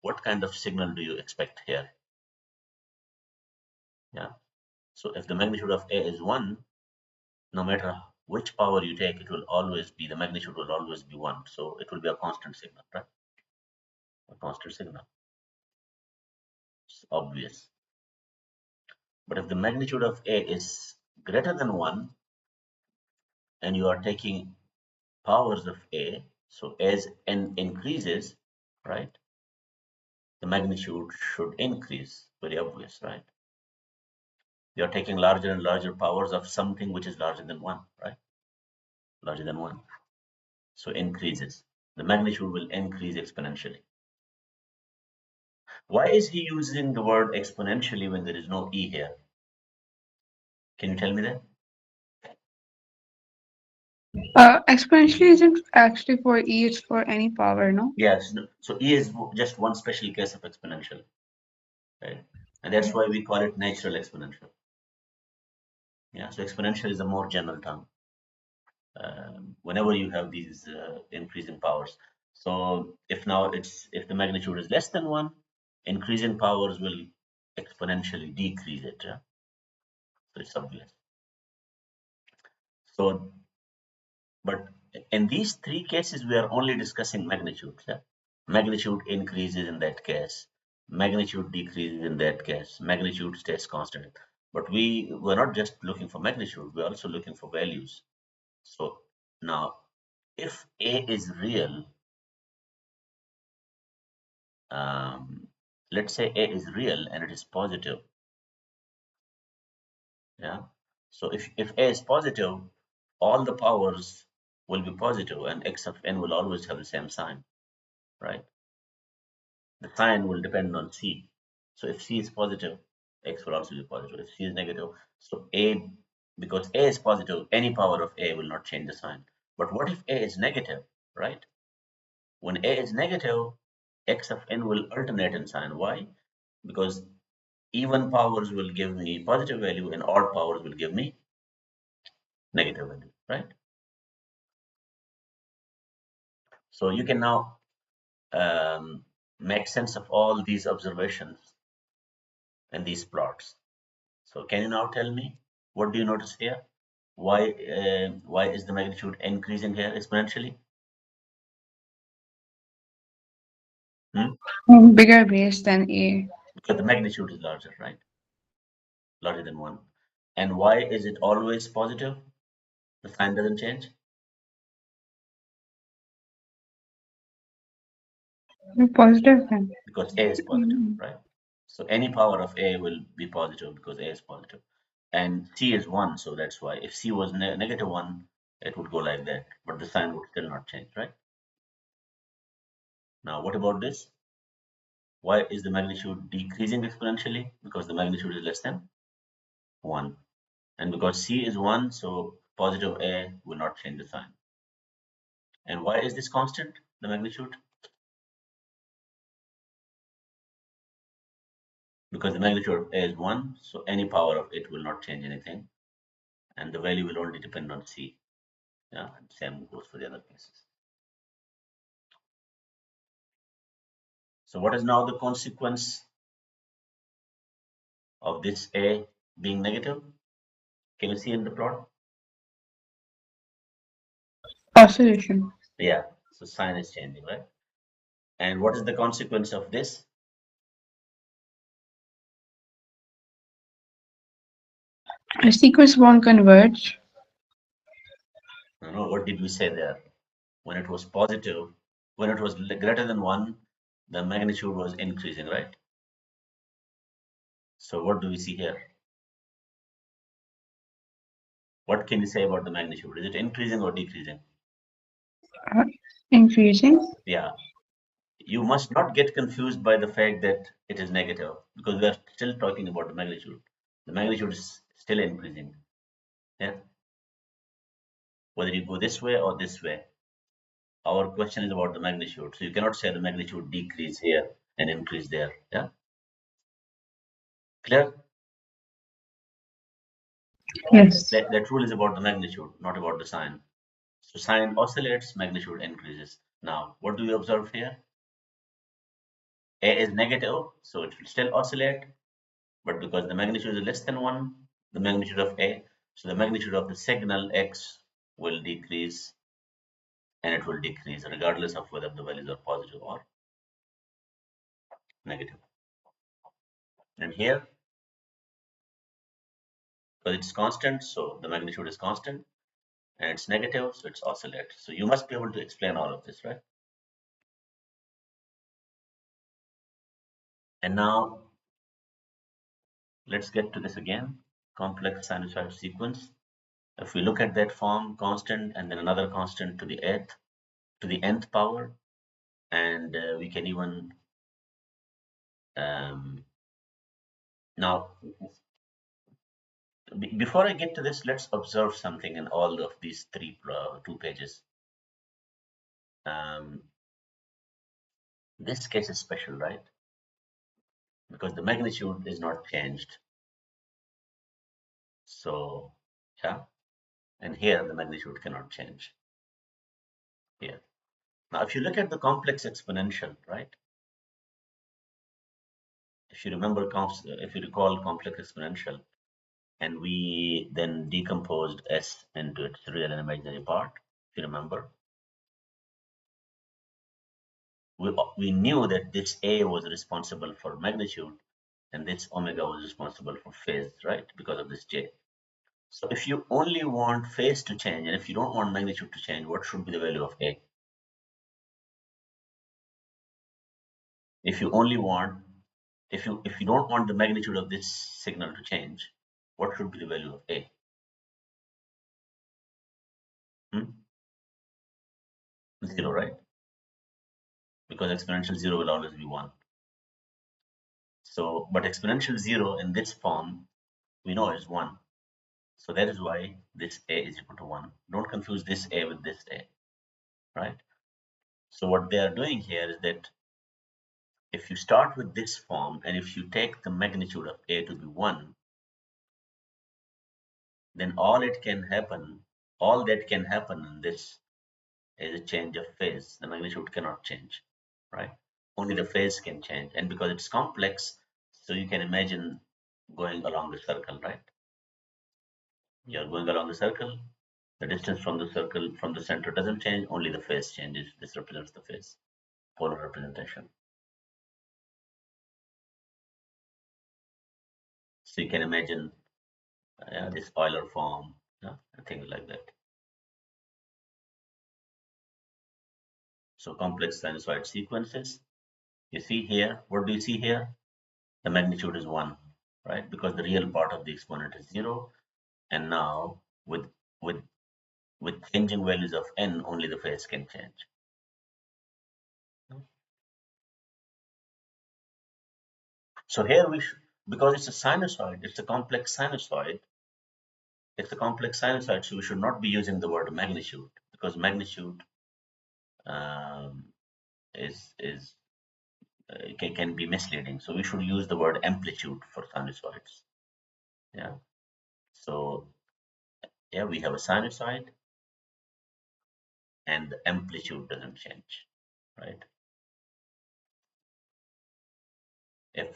what kind of signal do you expect here? Yeah. So if the magnitude of A is 1, no matter which power you take, it will always be, the magnitude will always be 1. So it will be a constant signal, right? A constant signal. It's obvious. But if the magnitude of A is greater than 1 and you are taking powers of A, so as n increases, right, the magnitude should increase. Very obvious, right? You're taking larger and larger powers of something which is larger than 1, right? Larger than 1. So increases. The magnitude will increase exponentially. Why is he using the word exponentially when there is no E here? Can you tell me that? Exponentially isn't actually for E, it's for any power, no? Yes. So E is just one special case of exponential, right? And that's why we call it natural exponential. Yeah. So exponential is a more general term. Whenever you have these increasing powers. So if the magnitude is less than 1, increasing powers will exponentially decrease it. Yeah? So it's obvious. So, but in these three cases, we are only discussing magnitude. Yeah? Magnitude increases in that case. Magnitude decreases in that case. Magnitude stays constant. But we're not just looking for magnitude, we're also looking for values. So now, if A is real, let's say A is real and it is positive. Yeah. So if A is positive, all the powers will be positive and x of n will always have the same sign, right? The sign will depend on C. So if C is positive, x will also be positive. If C is negative, so A, because A is positive, any power of A will not change the sign. But what if A is negative, right? When A is negative, x of n will alternate in sign. Why? Because even powers will give me positive value and odd powers will give me negative value, right? So you can now make sense of all these observations and these plots. So can you now tell me, what do you notice here? Why is the magnitude increasing here exponentially? Hmm? Bigger base than A. Because the magnitude is larger, right? Larger than 1. And why is it always positive? The sign doesn't change? Positive then. Because A is positive, right? So any power of A will be positive because A is positive. And C is 1, so that's why. If C was negative 1, it would go like that. But the sign would still not change, right? Now, what about this? Why is the magnitude decreasing exponentially? Because the magnitude is less than 1. And because C is 1, so positive A will not change the sign. And why is this constant, the magnitude? Because the magnitude of A is 1, so any power of it will not change anything. And the value will only depend on C. Yeah, and same goes for the other cases. So what is now the consequence of this A being negative? Can you see in the plot? Oscillation. Yeah, so sign is changing, right? And what is the consequence of this? A sequence won't converge. No, what did we say there? When it was positive, when it was greater than 1, the magnitude was increasing, right? So what do we see here? What can you say about the magnitude? Is it increasing or decreasing? Uh, Increasing. Yeah, you must not get confused by the fact that it is negative because we are still talking about the magnitude. The magnitude is still increasing. Yeah, whether you go this way or this way. Our question is about the magnitude. So you cannot say the magnitude decrease here and increase there. Yeah, clear? Yes. That rule is about the magnitude, not about the sign. So sign oscillates, magnitude increases. Now, what do we observe here? A is negative, so it will still oscillate, but because the magnitude is less than 1, the magnitude of A, so the magnitude of the signal X will decrease and it will decrease regardless of whether the values are positive or negative. And here, because it's constant, so the magnitude is constant, and it's negative, so it's oscillate. So you must be able to explain all of this, right? And now let's get to this again, complex sinusoidal sequence. If we look at that form, constant and then another constant to the nth power, and we can even now before I get to this, let's observe something in all of these 2 pages. Um, this case is special, right? Because the magnitude is not changed. So yeah, and here the magnitude cannot change here. Now, if you look at the complex exponential, right? If you remember, if you recall complex exponential, and we then decomposed S into its real and imaginary part, if you remember, we knew that this A was responsible for magnitude and this omega was responsible for phase, right? Because of this J. So if you only want phase to change and if you don't want magnitude to change, what should be the value of A? If you only want, if you don't want the magnitude of this signal to change, what should be the value of A? Hmm? 0, right? Because exponential 0 will always be 1. So, but exponential 0 in this form, we know is 1. So that is why this A is equal to 1. Don't confuse this A with this A, right? So what they are doing here is that if you start with this form and if you take the magnitude of A to be 1, then all that can happen in this is a change of phase. The magnitude cannot change, right? Only the phase can change. And because it's complex, so you can imagine going along the circle, right? You're going along the circle. The distance from the circle, from the center doesn't change, only the phase changes. This represents the phase, polar representation. So you can imagine this Euler form, and things like that. So complex sinusoid sequences. You see here, what do you see here? The magnitude is 1, right? Because the real part of the exponent is 0. And now with with changing values of n, only the phase can change. So here because it's a sinusoid, it's a complex sinusoid, so we should not be using the word magnitude, because magnitude um, is can be misleading. So we should use the word amplitude for sinusoids. Yeah. So yeah, we have a sinusoid, and the amplitude doesn't change, right? If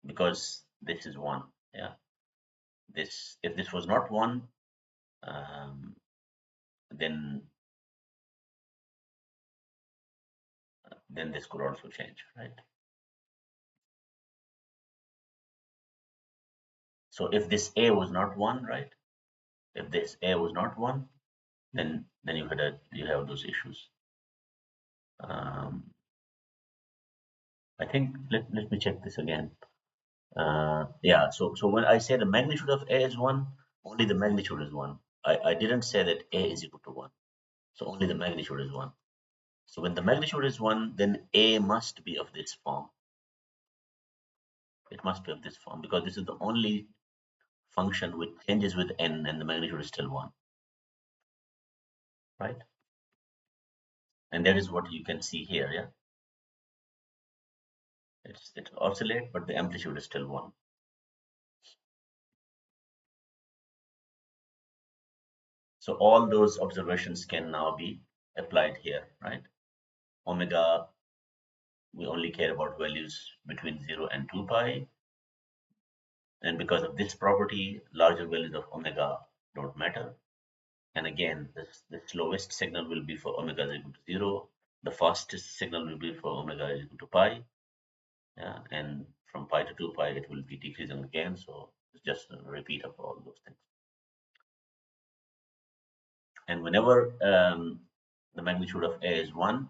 because this is 1, yeah. If this was not 1, um, then this could also change, right? So if this A was not 1, right? If this A was not 1, then you have those issues. I think let me check this again. Yeah, so when I say the magnitude of A is 1, only the magnitude is 1. I didn't say that A is equal to 1. So only the magnitude is 1. So when the magnitude is 1, then A must be of this form. It must be of this form because this is the only function which changes with n and the magnitude is still 1, right? And that is what you can see here, yeah? It oscillates, but the amplitude is still 1. So all those observations can now be applied here, right? Omega, we only care about values between 0 and 2 pi. And because of this property, larger values of omega don't matter. And again, the slowest signal will be for omega is equal to 0. The fastest signal will be for omega is equal to pi. Yeah, and from pi to 2 pi, it will be decreasing again. So it's just a repeat of all those things. And whenever the magnitude of A is 1,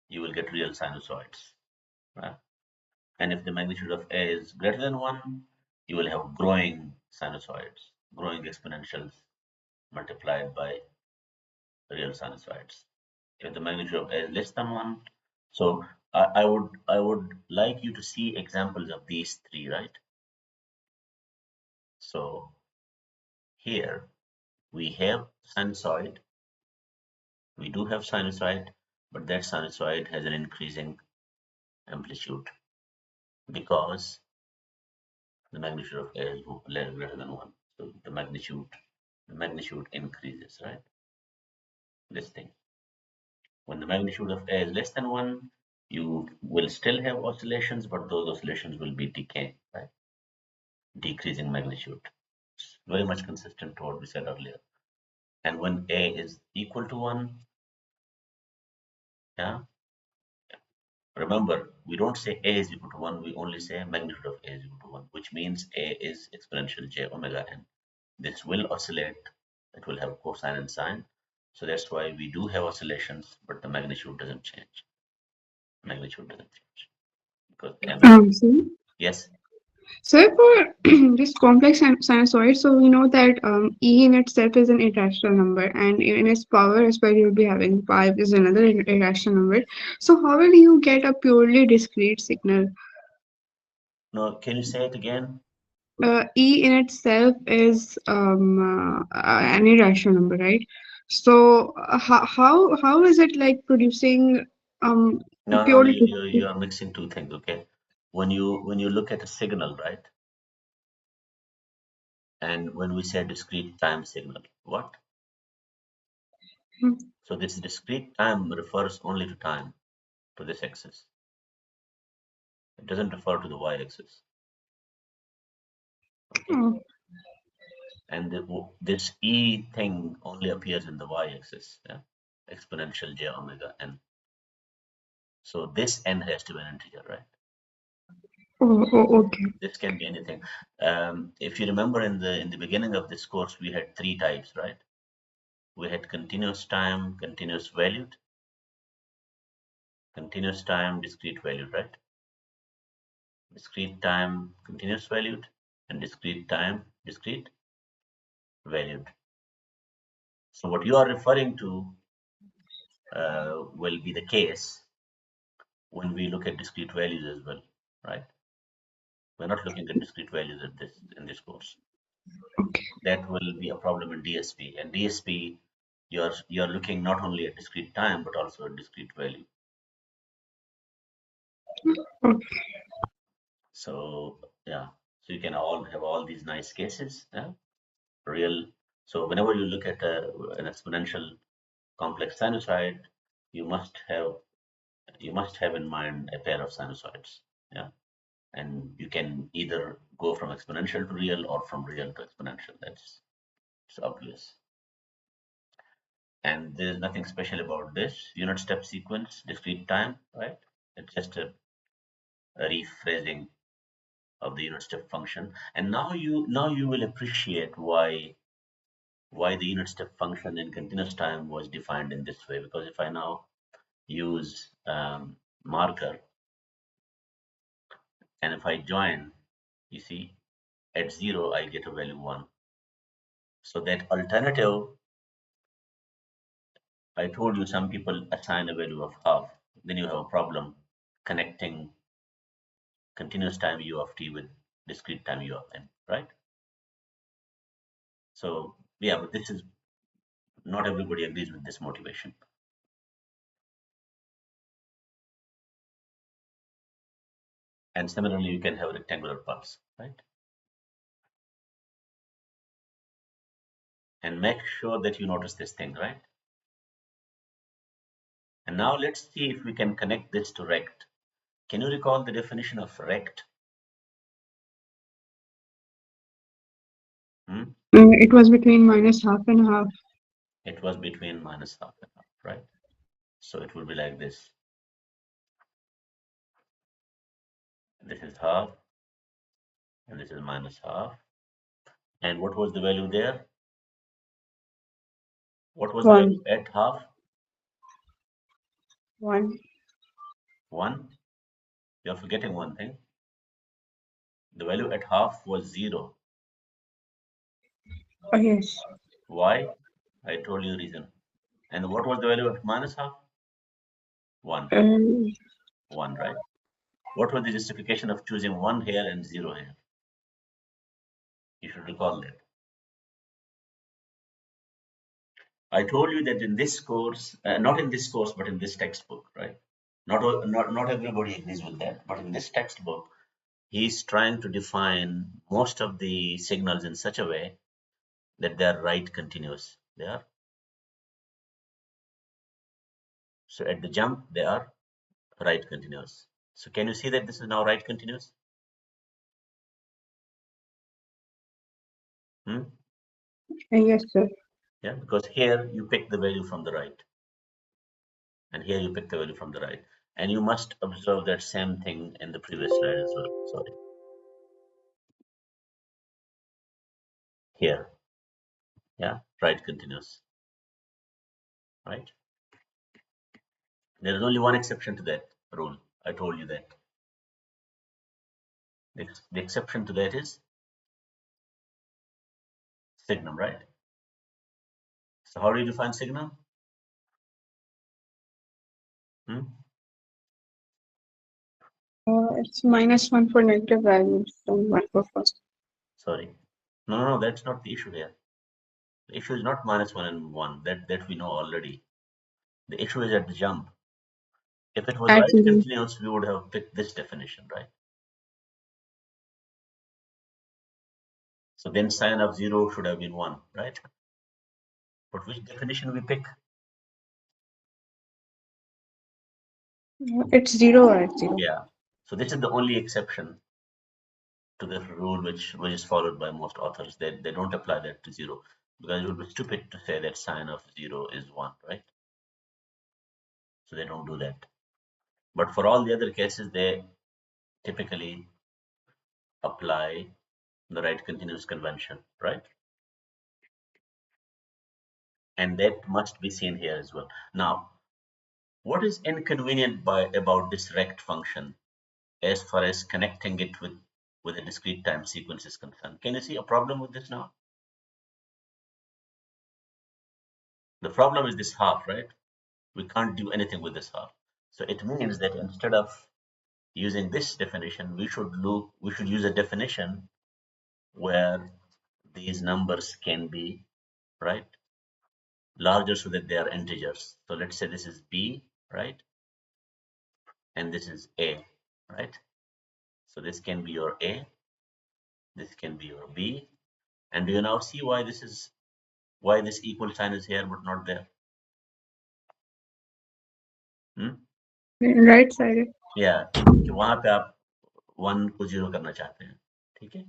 you will get real sinusoids. Right? And if the magnitude of A is greater than 1, you will have growing sinusoids, growing exponentials multiplied by real sinusoids. If the magnitude of A is less than 1, so I would like you to see examples of these three, right? So here we have sinusoid, we do have sinusoid, but that sinusoid has an increasing amplitude because the magnitude of A is greater than 1. So the magnitude increases, right? This thing. When the magnitude of A is less than 1, you will still have oscillations, but those oscillations will be decaying, right? Decreasing magnitude. It's very much consistent to what we said earlier. And when A is equal to 1, yeah, remember, we don't say A is equal to 1, we only say magnitude of A is equal to 1, which means A is exponential j omega n. This will oscillate, it will have cosine and sine. So that's why we do have oscillations, but the magnitude doesn't change. Magnitude doesn't change because m is, So, yes. so for this complex sinusoid, so we know that E in itself is an irrational number, and in its power as well, you'll be having 5 is another irrational number. So how will you get a purely discrete signal? No, can you say it again? E in itself is an irrational number, right? So how is it like producing um No, no, purely you discrete? are mixing two things, okay? when you look at a signal, right? And when we say discrete time signal, what? So this discrete time refers only to time, to this axis. It doesn't refer to the y-axis. Okay. Oh, And this E thing only appears in the y-axis, yeah? Exponential j omega n. So this n has to be an integer, right? okay. This can be anything. If you remember in the beginning of this course, we had three types, right? We had continuous time, continuous time, discrete valued, right? Discrete time, continuous valued, and discrete time, discrete valued. So what you are referring to will be the case when we look at discrete values as well, right? We're not looking at discrete values at this in this course. Okay. That will be a problem in DSP. And DSP, you're looking not only at discrete time but also at discrete value. Okay. So yeah, so you can all have all these nice cases, yeah? Real. So whenever you look at an exponential complex sinusoid, you must have you must have in mind a pair of sinusoids, yeah? And you can either go from exponential to real or from real to exponential. That's it's obvious. And there's nothing special about this unit step sequence, discrete time, right? It's just a rephrasing of the unit step function. And now you will appreciate why the unit step function in continuous time was defined in this way. Because if I now use marker, and if I join, you see, at 0 I get a value 1. So that alternative, I told you some people assign a value of half. Then you have a problem connecting continuous time u of t with discrete time u of n, right? So yeah, but this is not everybody agrees with this motivation. And similarly, you can have a rectangular pulse, right? And make sure that you notice this thing, right? And now let's see if we can connect this to rect. Can you recall the definition of rect? Hmm? It was between minus half and half. It was between minus half and half, right? So it will be like this. This is half, and this is minus half. And what was the value there? What was the One. value at half? One. 1. You're forgetting one thing. The value at half was 0. Oh, yes. Why? I told you the reason. And what was the value at minus half? 1. Uh, 1, right? What was the justification of choosing 1 here and 0 here? You should recall that. I told you that in this course, not in this course, but in this textbook, right? Not everybody agrees with that, but in this textbook, he's trying to define most of the signals in such a way that they are right continuous. They are. So at the jump, they are right continuous. So can you see that this is now right continuous? Hmm? yes, sir. Yeah, because here you pick the value from the right, and here you pick the value from the right. And you must observe that same thing in the previous slide as well. Sorry. Here, yeah, right continuous, right? There is only one exception to that rule. I told you that. The exception to that is signum, right? So how do you define signum? Hmm? It's minus one for negative values and one for positive. Sorry. No, that's not the issue here. The issue is not minus 1 and 1. That we know already. The issue is at the jump. If it was right Actually, continuous, we would have picked this definition, right? So then sine of 0 should have been 1, right? But which definition we pick? It's zero or it's zero. Yeah. So this is the only exception to the rule which is followed by most authors. They don't apply that to 0 because it would be stupid to say that sine of 0 is 1, right? So they don't do that. But for all the other cases, they typically apply the right continuous convention, right? And that must be seen here as well. Now, what is inconvenient about this rect function as far as connecting it with a discrete time sequence is concerned? Can you see a problem with this now? The problem is this half, right? We can't do anything with this half. So it means that instead of using this definition, we should use a definition where these numbers can be, right, larger so that they are integers. So let's say this is b, right, and this is a, right? So this can be your a, this can be your b, and do you now see why this equal sign is here but not there? Hmm? Right side. Yeah, कि वहां पे आप 1 को 0 करना चाहते हैं, ठीक है?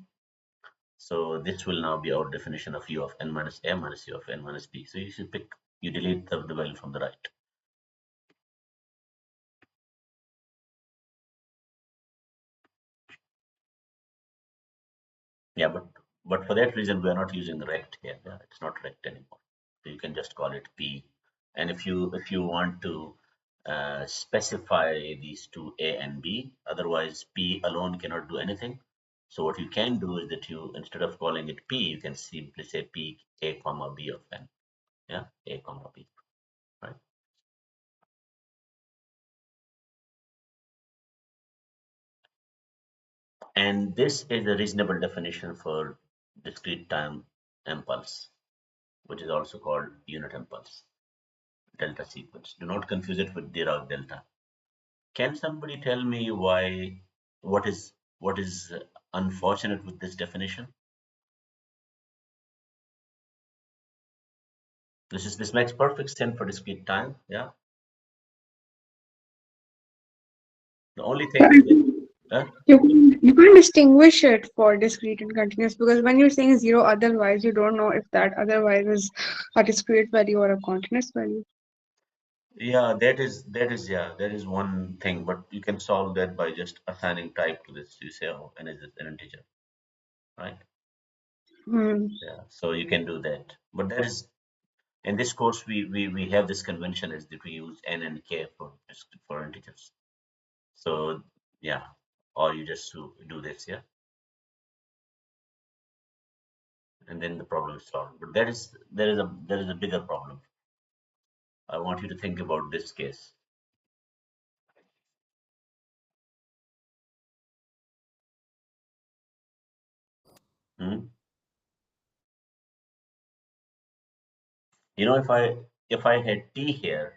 So this will now be our definition of u of n minus a minus u of n minus b. So you should pick, you delete the value from the right. Yeah, but for that reason we are not using rect here. Yeah, it's not rect anymore. So you can just call it p. And if you want to specify these two a and b, otherwise p alone cannot do anything. So what you can do is that you, instead of calling it p, you can simply say p a comma b of n. Yeah, a comma b, right? And this is a reasonable definition for discrete time impulse, which is also called unit impulse, delta sequence. Do not confuse it with Dirac delta. Can somebody tell me what is what is unfortunate with this definition? This makes perfect sense for discrete time. Yeah. The only Yeah, thing is that, you can't distinguish it for discrete and continuous because when you're saying zero otherwise, you don't know if that otherwise is a discrete value or a continuous value. yeah, that is one thing, but you can solve that by just assigning type to this. You say, oh, n is an integer, right? Hmm. Yeah, so you can do that. But that is, in this course, we have this convention is that we use n and k for integers. So yeah, or you just do this, yeah, and then the problem is solved. But there is a bigger problem. I want you to think about this case. Hmm? You know, if I had t here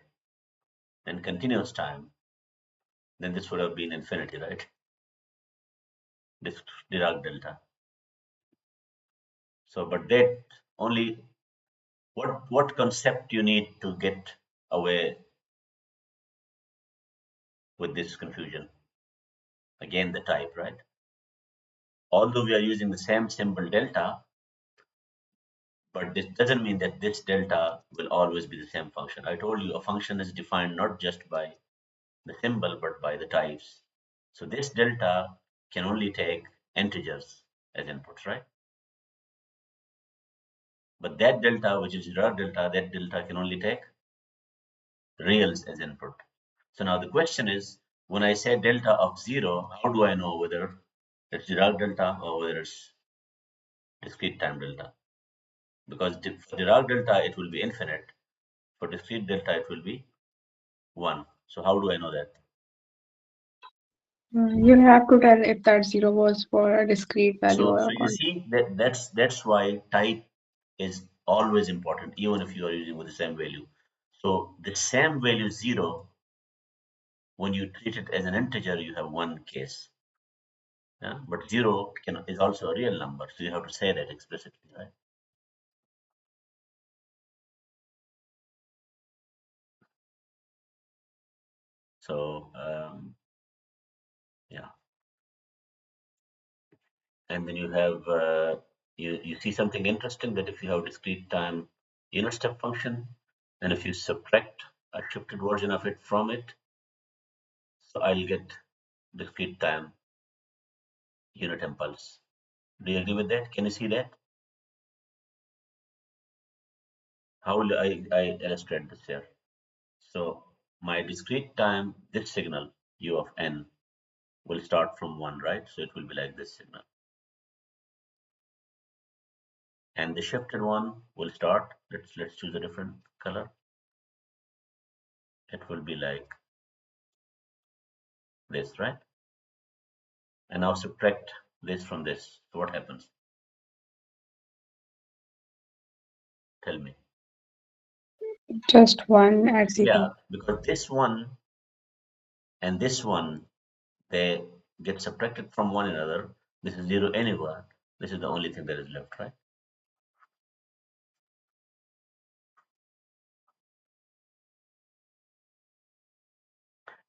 and continuous time, then this would have been infinity, right? This Dirac delta. So, but that only, what concept you need to get away with this confusion? Again, the type, right? Although we are using the same symbol delta, but this doesn't mean that this delta will always be the same function. I told you a function is defined not just by the symbol, but by the types. So this delta can only take integers as inputs, right? But that delta, which is Girard delta, that delta can only take reals as input. So now the question is, when I say delta of 0, how do I know whether it's Dirac delta or whether it's discrete time delta? Because for Dirac delta, it will be infinite. For discrete delta, it will be 1. So how do I know that? You'll have to tell if that zero was for a discrete value So or so a you constant. see that's why type is always important, even if you are using with the same value. So the same value 0, when you treat it as an integer, you have one case. Yeah, but 0 is also a real number, so you have to say that explicitly, right? So yeah, and then you have you see something interesting, that if you have discrete time unit step function, and if you subtract a shifted version of it from it, so I'll get discrete time unit impulse. Do you agree with that? Can you see that? How will I illustrate this here? So my discrete time, this signal u of n will start from 1, right? So it will be like this signal. And the shifted one will start, let's choose a different color. It will be like this, right? And now subtract this from this. So what happens? Tell me. Just one at Yeah, zero. because this one and this one, they get subtracted from one another. This is 0 anywhere. This is the only thing that is left, right?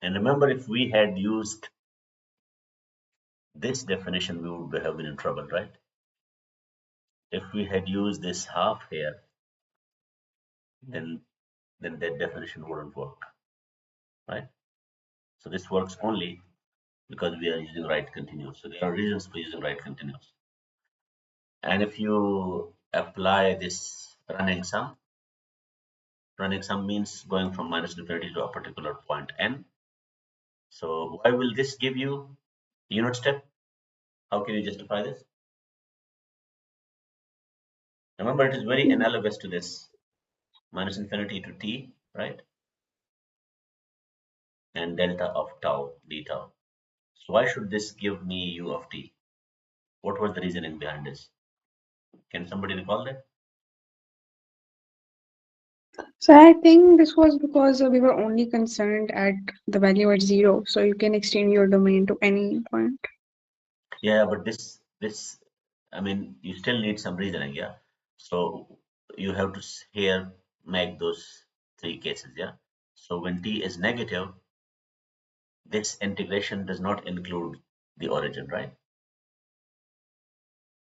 And remember, if we had used this definition, we would have been in trouble, right? If we had used this half here, then that definition wouldn't work, right? So this works only because we are using right continuous. So there are reasons for using right continuous. And if you apply this running sum means going from minus infinity to a particular point n. So why will this give you unit step? How can you justify this? Remember, it is very analogous to this minus infinity to t, right? And delta of tau d tau. So why should this give me u of t? What was the reasoning behind this? Can somebody recall that? So I think this was because we were only concerned at the value at zero, so you can extend your domain to any point. Yeah, but this I mean, you still need some reasoning, yeah. So you have to here make those three cases, yeah. So when t is negative, this integration does not include the origin, right?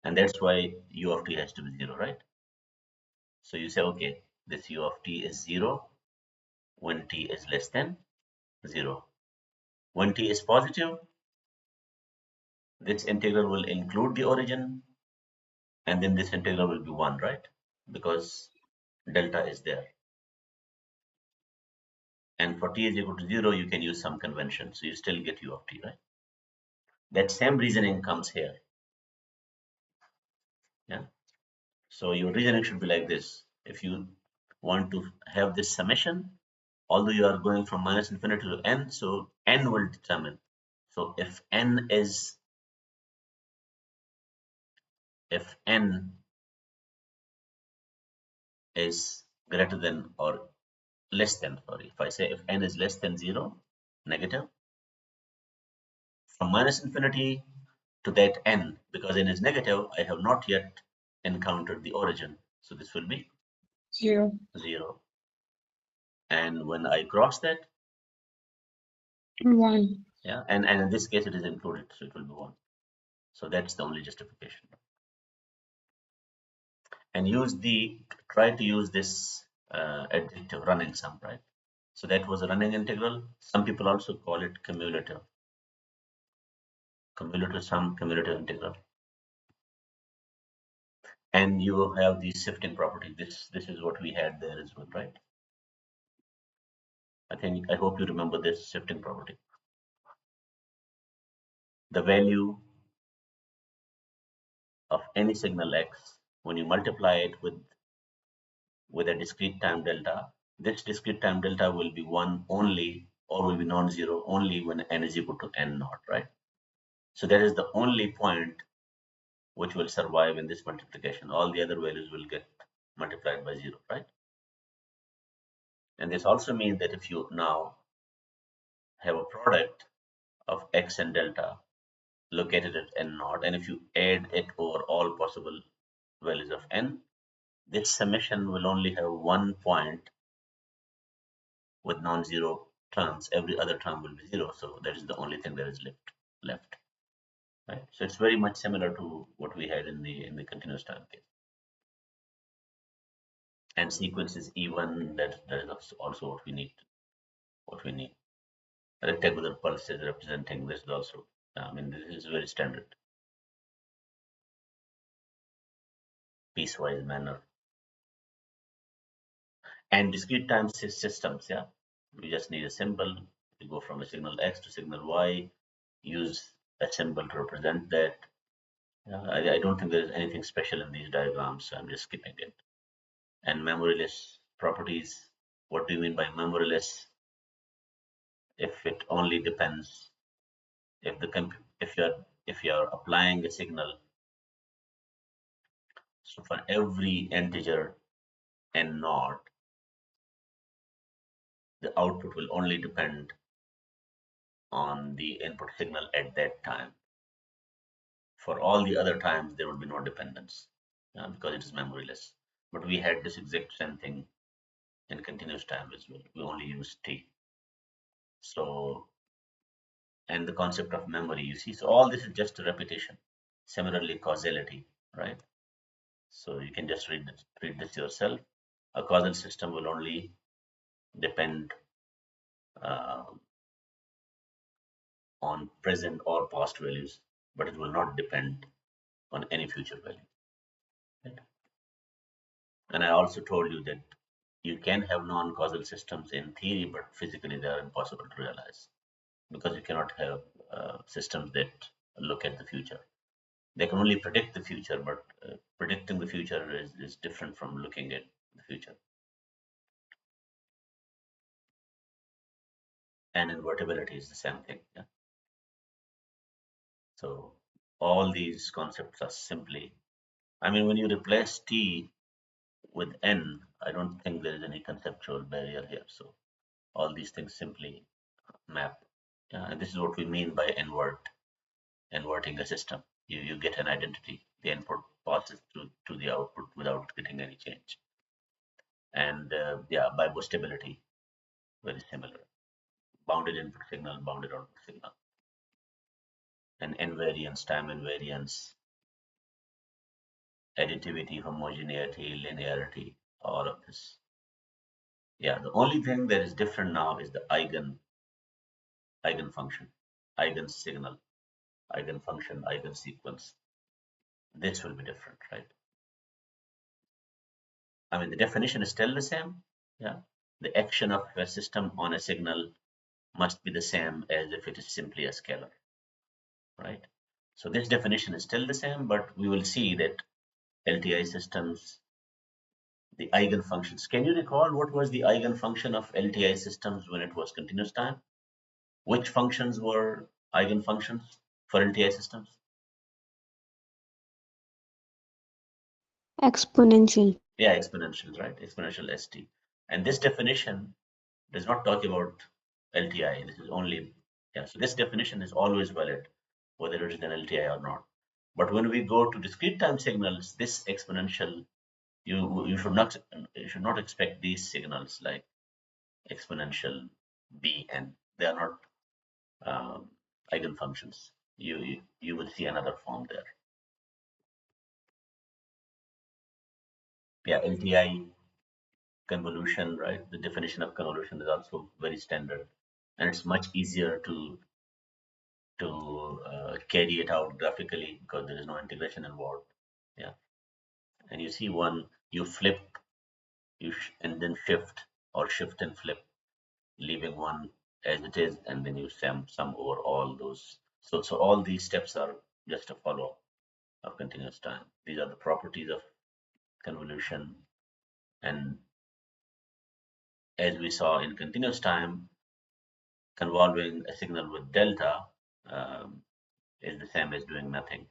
And that's why u of t has to be zero, right? So you say, okay, this u of t is zero when t is less than zero. When t is positive, this integral will include the origin, and then this integral will be one, right? Because delta is there. And for t is equal to 0, you can use some convention. So you still get u of t, right? That same reasoning comes here. Yeah. So your reasoning should be like this. If you want to have this summation, although you are going from minus infinity to n, so n will determine. So if n is greater than or less than, sorry, if I say if n is less than 0, negative, from minus infinity to that n, because n is negative, I have not yet encountered the origin. So this will be Zero. 0. And when I cross that, One. yeah, and in this case it is included, so it will be 1. So that's the only justification. And try to use this adjective running sum, right? So that was a running integral. Some people also call it cumulative sum, cumulative integral. And you have the shifting property. This is what we had there as well, right? I hope you remember this shifting property. The value of any signal x, when you multiply it with a discrete time delta, this discrete time delta will be 1 only, or will be non-zero only when n is equal to n naught, right? So that is the only point which will survive in this multiplication. All the other values will get multiplied by 0, right? And this also means that if you now have a product of x and delta, located at n naught, and if you add it over all possible values of n, this summation will only have one point with non-zero terms. Every other term will be zero, so that is the only thing that is left. Right? So it's very much similar to what we had in the continuous time case. And sequence is even, that is also what we need. What we need. Rectangular pulses representing this is also. I mean, this is very standard, piecewise manner. And discrete time systems, yeah. We just need a symbol. We go from a signal X to signal Y. Use a symbol to represent that. I don't think there is anything special in these diagrams, so I'm just skipping it. And memoryless properties. What do you mean by memoryless? If it only depends, if the if you're applying a signal, so for every integer n naught, the output will only depend on the input signal at that time. For all the other times, there would be no dependence because it is memoryless. But we had this exact same thing in continuous time as well. We only use t. So, and the concept of memory, you see, so all this is just a repetition. Similarly, causality, right? So you can just read this yourself. A causal system will only depend uh, on present or past values, but it will not depend on any future value. Right? And I also told you that you can have non-causal systems in theory, but physically they are impossible to realize because you cannot have systems that look at the future. They can only predict the future, but predicting the future is different from looking at the future. And invertibility is the same thing. Yeah? So all these concepts are simply, I mean, when you replace t with n, I don't think there is any conceptual barrier here. So all these things simply map. And this is what we mean by inverting a system. You get an identity. The input passes through to the output without getting any change. And yeah, bibo stability, very similar. Bounded input signal, bounded output signal. And invariance, time invariance, additivity, homogeneity, linearity, all of this. Yeah, the only thing that is different now is the eigenfunction, eigen signal, eigenfunction, eigen sequence. This will be different, right? I mean, the definition is still the same. Yeah. The action of a system on a signal must be the same as if it is simply a scalar, right? So this definition is still the same, but we will see that LTI systems, the eigenfunctions. Can you recall what was the eigenfunction of LTI systems when it was continuous time? Which functions were eigenfunctions for LTI systems? Exponential. Yeah, exponentials, right? Exponential ST. And this definition does not talk about LTI. This is only, yeah, so this definition is always valid, whether it is an LTI or not. But when we go to discrete time signals, this exponential, you should not expect these signals like exponential Bn. They are not eigenfunctions. You will see another form there. Yeah, LTI convolution, right? The definition of convolution is also very standard, and it's much easier to carry it out graphically because there is no integration involved. Yeah, and you see one, you flip, and then shift or shift and flip, leaving one as it is, and then you sum over all those. So all these steps are just a follow up of continuous time. These are the properties of convolution, and as we saw in continuous time, convolving a signal with delta um, is the same as doing nothing.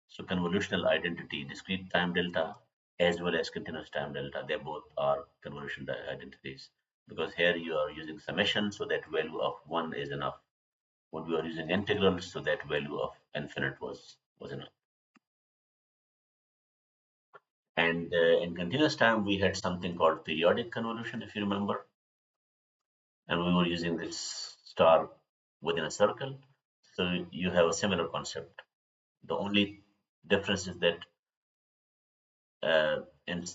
So convolutional identity, discrete time delta, as well as continuous time delta, they both are convolution identities because here you are using summation, so that value of one is enough when we were using integrals, so that value of infinite was enough. And in continuous time, we had something called periodic convolution, if you remember, and we were using this star within a circle. So you have a similar concept. The only difference is that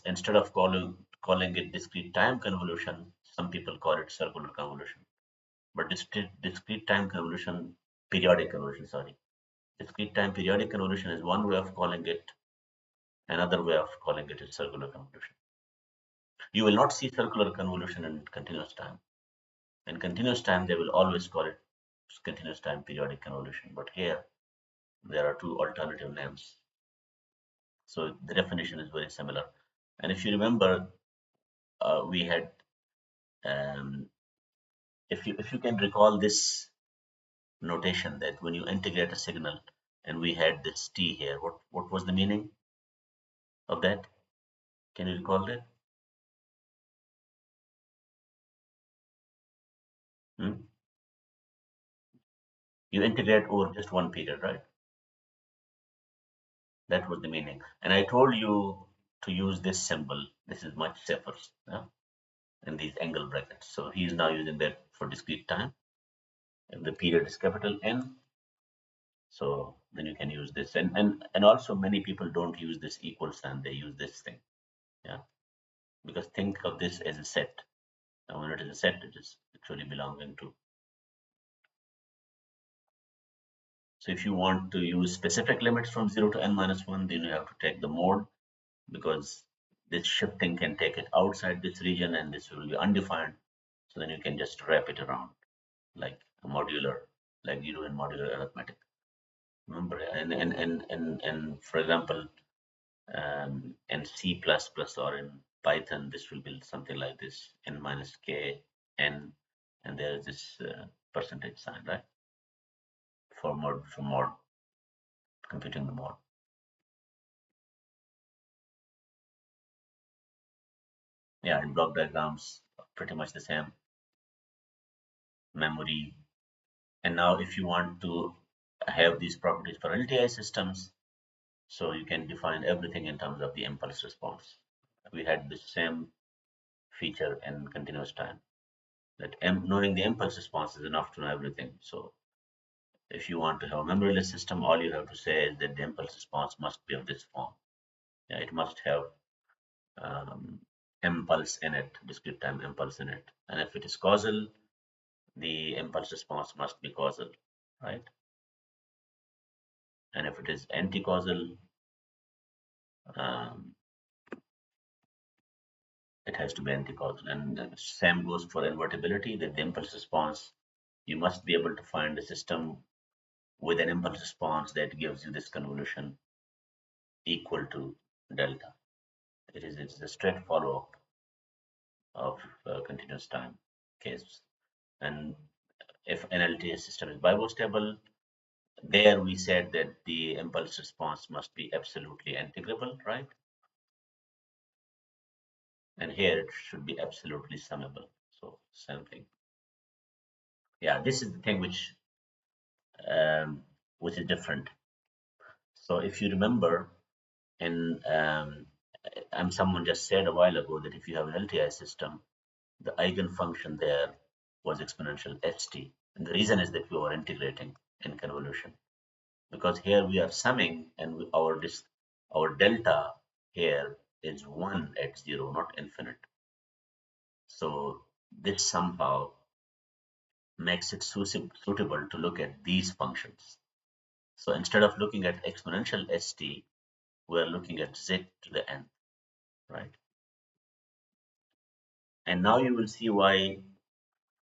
instead of calling it discrete time convolution, some people call it circular convolution. But discrete time convolution, periodic convolution, sorry, discrete time periodic convolution is one way of calling it. Another way of calling it is circular convolution. You will not see circular convolution in continuous time. In continuous time, they will always call it continuous time periodic convolution. But here, there are two alternative names. So the definition is very similar. And if you remember, we had, um, if you can recall this notation that when you integrate a signal, and we had this t here, what was the meaning of that? Can you recall that? Hmm? You integrate over just one period, right? That was the meaning. And I told you to use this symbol. This is much safer, yeah, in these angle brackets. So he is now using that for discrete time. If the period is capital N, so then you can use this. And also many people don't use this equal sign. They use this thing, yeah, because think of this as a set. And when it is a set, it is actually belonging to. So if you want to use specific limits from 0 to n minus 1, then you have to take the mode, because this shifting can take it outside this region and this will be undefined. So then you can just wrap it around like a modular, like you do in modular arithmetic. Remember, and for example, in C++ or in Python, this will be something like this: n minus k n, and there is this percentage sign, right? For mode, computing the mode. Yeah, in block diagrams, pretty much the same. Memory. And now if you want to have these properties for LTI systems, so you can define everything in terms of the impulse response. We had the same feature in continuous time, that knowing the impulse response is enough to know everything. So if you want to have a memoryless system, all you have to say is that the impulse response must be of this form. Yeah, it must have um, impulse in it, discrete time impulse in it. And if it is causal, the impulse response must be causal, right? And if it is anti-causal, um, it has to be anti-causal. And the same goes for invertibility, that the impulse response, you must be able to find a system with an impulse response that gives you this convolution equal to delta. It's a straight follow-up of continuous time case. And if an LTS system is bivostable, there we said that the impulse response must be absolutely integrable, right? And here it should be absolutely summable. So same thing. Yeah, this is the thing which is different. So if you remember, in someone just said a while ago that if you have an LTI system, the eigenfunction there was exponential st. And the reason is that we were integrating in convolution, because here we are summing, and our delta here is 1 at 0, not infinite. So this somehow makes it suitable to look at these functions. So instead of looking at exponential st, we're looking at z to the n, right? And now you will see why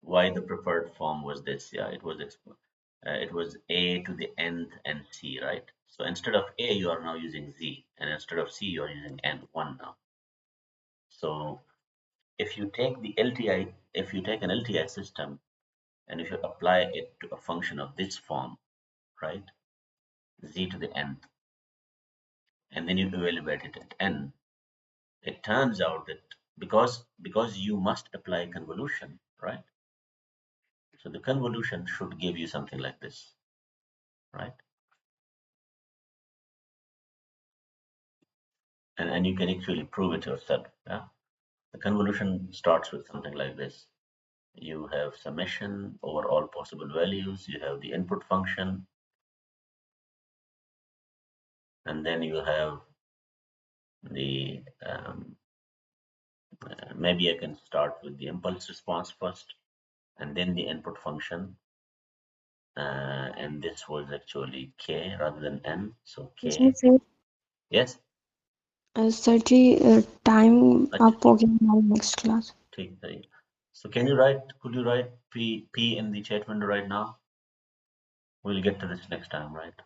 the preferred form was this. Yeah, it was a to the nth and c, right? So instead of a, you are now using z, and instead of c, you are using n1 now. So if you take an LTI system, and if you apply it to a function of this form, right, z to the nth, and then you evaluate it at n, it turns out that because you must apply convolution, right? So the convolution should give you something like this, right? And you can actually prove it yourself. Yeah? The convolution starts with something like this. You have summation over all possible values, you have the input function, and then you have the maybe I can start with the impulse response first, and then the input function, and this was actually k rather than n, so इसमें k. फिर Yes. Sir जी time अच्छा आप हो गया हमारी next class ठीक है. So can you write, could you write p in the chat window right now? We'll get to this next time, right?